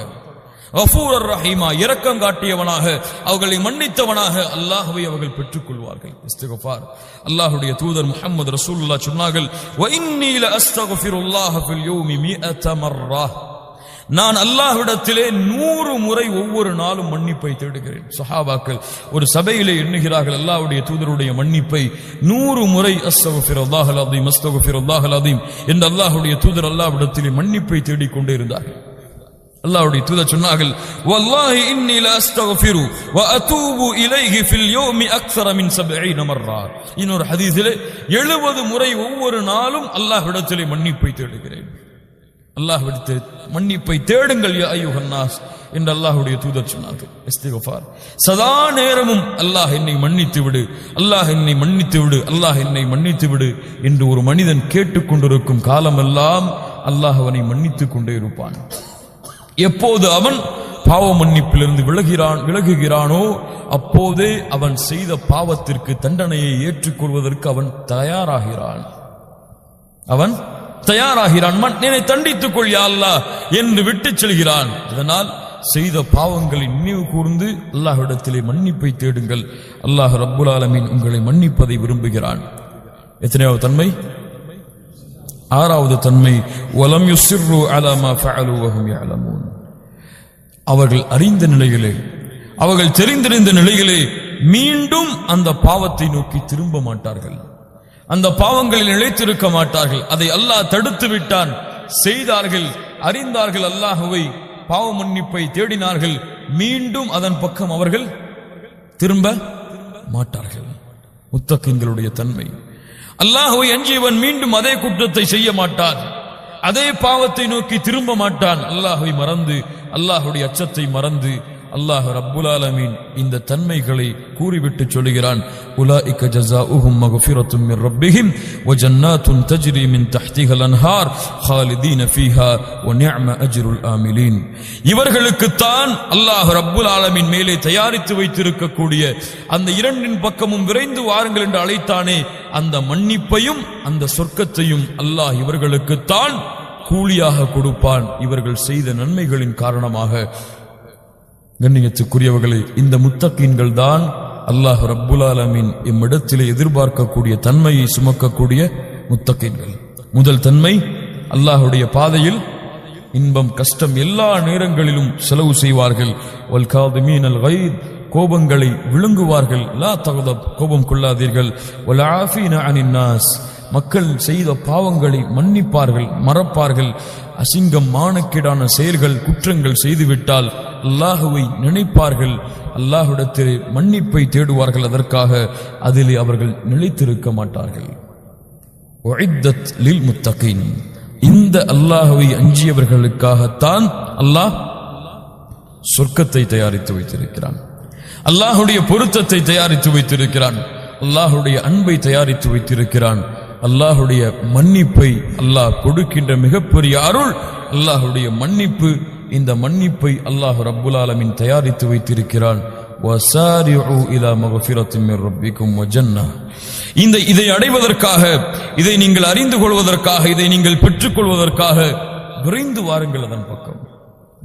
Speaker 2: கஃபூரர் ரஹீமா, இரக்கம் காட்டியவனாக, அவர்களை மன்னித்தவனாக அல்லாஹ்வை அவர்கள் பெற்றுக் கொள்வார்கள். இஸ்திக்ஃபார். அல்லாஹ்வுடைய தூதர் முஹம்மது ரசூலுல்லாஹ் சொன்னார்கள், வ இன்னீ லஅஸ்தக்ஃபிருல்லாஹ ஃபில் யௌமி 100 மர்ரா. நான் அல்லாஹ்விடத்திலே 100 முறை ஒவ்வொரு நாளும் மன்னிப்பை தேடுகிறேன். சஹாபாக்கள் ஒரு சபையிலே எண்ணுகிறார்கள் அல்லாஹ்வுடைய தூதருடைய மன்னிப்பை 100 முறை. அஸ்தக்ஃபிருல்லாஹல் அஸீம், அஸ்தக்ஃபிருல்லாஹல் அஸீம் என்று அல்லாஹ்வுடைய தூதர் அல்லாஹ்விடத்திலே மன்னிப்பை தேடிக்கொண்டே இருந்தார்கள். அல்லாஹ்வுடைய தூதர் சொன்னார்கள், வல்லாஹி இன்னி லஅஸ்தக்ஃபிரு வ அதூபு இலைஹி ஃபில் யௌமி அக்ஸர மின் 70 மர்ரா. இன்னொரு ஹதீஸிலே 70 முறை ஒவ்வொரு நாளும் அல்லாஹ்விடத்திலே மன்னிப்பை தேடுகிறேன். அல்லாஹ்விடத்திலே மன்னிப்பை தேடுங்கள் யா அய்யுஹன்னாஸ் என்று அல்லாஹ்வுடைய தூதர் சொன்னார்கள். இஸ்திக்ஃபார். சதா நேரமும் அல்லாஹ் என்னை மன்னித்து விடு, அல்லாஹ் என்னை மன்னித்து விடு, அல்லாஹ் என்னை மன்னித்து விடு என்று ஒரு மனிதன் கேட்டுக்கொண்டிருக்கும் காலமெல்லாம் அல்லாஹ் அவனை மன்னித்துக் கொண்டே இருப்பான். எப்போது அவன் பாவ மன்னிப்பிலிருந்து விலகுகிறானோ அப்போதே அவன் செய்த பாவத்திற்கு தண்டனையை ஏற்றுக்கொள்வதற்கு அவன் தயாராகிறான். என்னை தண்டித்துக் கொள் யா அல்லாஹ் என்று விட்டுச் செல்கிறான். இதனால் செய்த பாவங்களை நினைவு கூர்ந்து அல்லாஹ்விடத்திலே மன்னிப்பை தேடுங்கள். அல்லாஹ் ரப்புல் ஆலமீன் உங்களை மன்னிப்பதை விரும்புகிறான். எத்தனையாவது தன்மை? ஆறாவது தன்மை, வலம் யுஸ்ரு அலா மா ஃபஅலு வஹும் யஅலமூன். அவர்கள் அறிந்த நிலையிலே, அவர்கள் தெரிந்திருந்த நிலையிலே மீண்டும் அந்த பாவத்தை நோக்கி திரும்ப மாட்டார்கள். அந்த பாவங்களில் நிலைத்திருக்க மாட்டார்கள். அதை அல்லாஹ் தடுத்து விட்டான். செய்தார்கள், அறிந்தார்கள் அல்லாஹ்வை, பாவ மன்னிப்பை தேடினார்கள், மீண்டும் அதன் பக்கம் அவர்கள் திரும்ப மாட்டார்கள். முத்தகீன்களுடைய தன்மை. அல்லாஹ்வை அஞ்சியவன் மீண்டும் அதே குற்றத்தை செய்ய மாட்டான், அதே பாவத்தை நோக்கி திரும்ப மாட்டான். அல்லாஹ்வை மறந்து, அல்லாஹ்வுடைய அச்சத்தை மறந்து அல்லாஹ் ரப்புல் ஆலமீன் இந்த தன்மைகளை கூறிவிட்டு சொல்கிறான், உலாயிக ஜஸாஉஹும் மக்ஃபிரத்தும் மின் ரப்பிஹிம் வ ஜன்னாத்துன் தஜ்ரி மின் தஹ்திஹல் அன்ஹார் ஹாலிதீன ஃபீஹா வ நிஅம அஜ்ருல் ஆமிலீன். இவர்களுக்கு தான் அல்லாஹ் ரப்புல் ஆலமீன் மேலே தயாரித்து வைத்திருக்கக்கூடிய அந்த இரண்டின் பக்கமும் விரைந்து வாருங்கள் என்று அழைத்தானே, அந்த மன்னிப்பையும் அந்த சொர்க்கத்தையும் அல்லாஹ் இவர்களுக்கு தான் கூலியாக கொடுப்பான், இவர்கள் செய்த நன்மைகளின் காரணமாக. கண்ணியத்துக்குரியவர்களே, இந்த முத்தகீன்கள் தான் அல்லாஹ் ரப்புல் ஆலமீன் இம்மிடத்திலே எதிர்பார்க்கக்கூடிய தன்மையை சுமக்கக்கூடிய முத்தகீன்கள். முதல் தன்மை, அல்லாஹ்வுடைய பாதையில் இன்பம் கஷ்டம் எல்லா நேரங்களிலும் செலவு செய்வார்கள். வல் காதிமீனல் கைத், கோபங்களை விழுங்குவார்கள். லா தக்தப், கோபம் கொள்ளாதீர்கள். வல் ஆஃபீன அனின் நாஸ், மக்கள் செய்த பாவங்களை மன்னிப்பார்கள், மறப்பார்கள். அசிங்கம் மானக்கேடான செயல்கள் குற்றங்கள் செய்துவிட்டால் அல்லாஹுவை நினைப்பார்கள், அல்லாஹ்விடத்திலே மன்னிப்பை தேடுவார்கள். அதற்காக அதிலே அவர்கள் நிலைத்திருக்க மாட்டார்கள். உஇத்தத் லில் முத்தகீன், இந்த அல்லாஹுவை அஞ்சியவர்களுக்காகத்தான் அல்லாஹ் சொர்க்கத்தை தயாரித்து வைத்திருக்கிறான், அல்லாஹுடைய பொருத்தத்தை தயாரித்து வைத்திருக்கிறான், அல்லாஹுடைய அன்பை தயாரித்து வைத்திருக்கிறான். அல்லாஹுடைய மன்னிப்பை அல்லாஹ் கொடுக்கின்ற மிகப்பெரிய அருள் அல்லாஹுடைய மன்னிப்பு. இந்த மன்னிப்பை அல்லாஹ் ரப்புல் ஆலமீன் தயாரித்து வைத்திருக்கிறான். வசாரிஉ இலா மக்ஃபிரத்தின் மின் ரப்பிக்கும் வ ஜன்னah. இதை அடைவதற்காக, இதை நீங்கள் அறிந்து கொள்வதற்காக, இதை நீங்கள் பெற்றுக்கொள்வதற்காக விரைந்து வாருங்கள், அதன் பக்கம்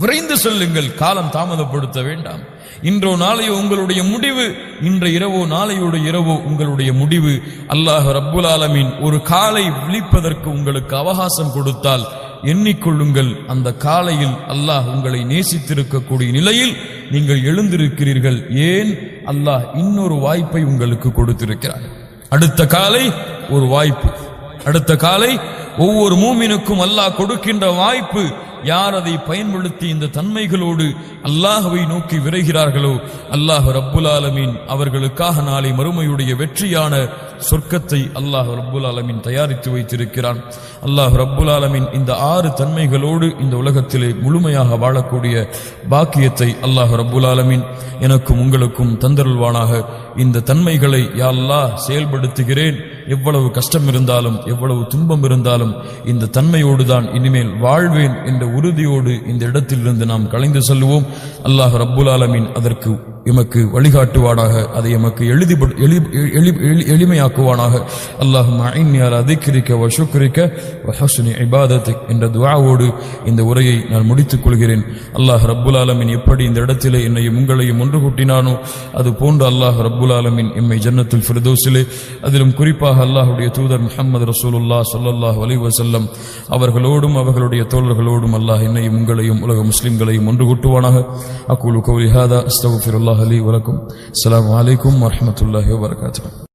Speaker 2: விரைந்து செல்லுங்கள். காலம் தாமதப்படுத்த வேண்டாம். இன்றோ நாளையோ உங்களுடைய முடிவு, இன்று இரவோ நாளையோட இரவோ உங்களுடைய முடிவு. அல்லாஹ் ரப்புல் ஆலமீன் ஒரு காலை விழிப்பதற்கு உங்களுக்கு அவகாசம் கொடுத்தால் எண்ணிக்கொள்ளுங்கள், அந்த காலையில் அல்லாஹ் உங்களை நேசித்திருக்கக்கூடிய நிலையில் நீங்கள் எழுந்திருக்கிறீர்கள். ஏன்? அல்லாஹ் இன்னொரு வாய்ப்பை உங்களுக்கு கொடுத்திருக்கிறார். அடுத்த காலை ஒரு வாய்ப்பு, அடுத்த காலை ஒவ்வொரு மூமினுக்கும் அல்லாஹ் கொடுக்கின்ற வாய்ப்பு. யார் அதை பயன்படுத்தி இந்த தன்மைகளோடு அல்லாஹ்வை நோக்கி விரைகிறார்களோ அல்லாஹ் ரப்புல் ஆலமீன் அவர்களுக்காக நாளை மறுமையுடைய வெற்றியான சொர்க்கத்தை அல்லாஹ் ரப்புல் ஆலமீன் தயாரித்து வைத்திருக்கிறான். அல்லாஹ் ரப்புல் ஆலமீன் இந்த 6 தன்மைகளோடு இந்த உலகத்திலே முழுமையாக வாழக்கூடிய பாக்கியத்தை அல்லாஹ் ரப்புல் ஆலமீன் எனக்கும் உங்களுக்கும் தந்தருள்வானாக. இந்த தன்மைகளை யா அல்லாஹ் செயல்படுத்துகிறேன், எவ்வளவு கஷ்டம் இருந்தாலும் எவ்வளவு துன்பம் இருந்தாலும் இந்த தன்மையோடு தான் இனிமேல் வாழ்வேன் என்ற உறுதியோடு இந்த இடத்திலிருந்து நாம் கலைந்து செல்வோம். அல்லாஹ் ரப்புல் ஆலமீன் அதற்கு எமக்கு வழிகாட்டுவானாக, அதை எமக்கு எளிமையாக்குவானாக. அல்லாஹும்ம அஇன்னி அலா திக்ரிக வ ஷுக்ரிக வ ஹுஸ்னி இபாதத்திக் என்ற துஆவோடு இந்த உரையை நான் முடித்துக் கொள்கிறேன். அல்லாஹ் ரப்புல் ஆலமீன் எப்படி இந்த இடத்திலே என்னையும் உங்களையும் ஒன்று கூட்டினானோ அது போன்று அல்லாஹ் ரப்புல் ஆலமீன் எம்மை ஜன்னத்துல் ஃபிர்தௌஸிலே, அதிலும் குறிப்பாக அல்லாஹ்வுடைய தூதர் முஹம்மது ரசூலுல்லாஹ் ஸல்லல்லாஹு அலைஹி வஸல்லம் அவர்களோடும் அவர்களுடைய தோழர்களோடும் அல்லாஹ் என்னையும் உங்களையும் உலக முஸ்லிம்களையும் ஒன்று கூட்டுவானாக. அகூலு கௌலி ஹாதா அஸ்தக்ஃபிருல்லாஹ் லி வ லக்கும். அஸ்ஸலாமு அலைக்கும் வ ரஹ்மத்துல்லாஹி வ பரகாத்துஹு.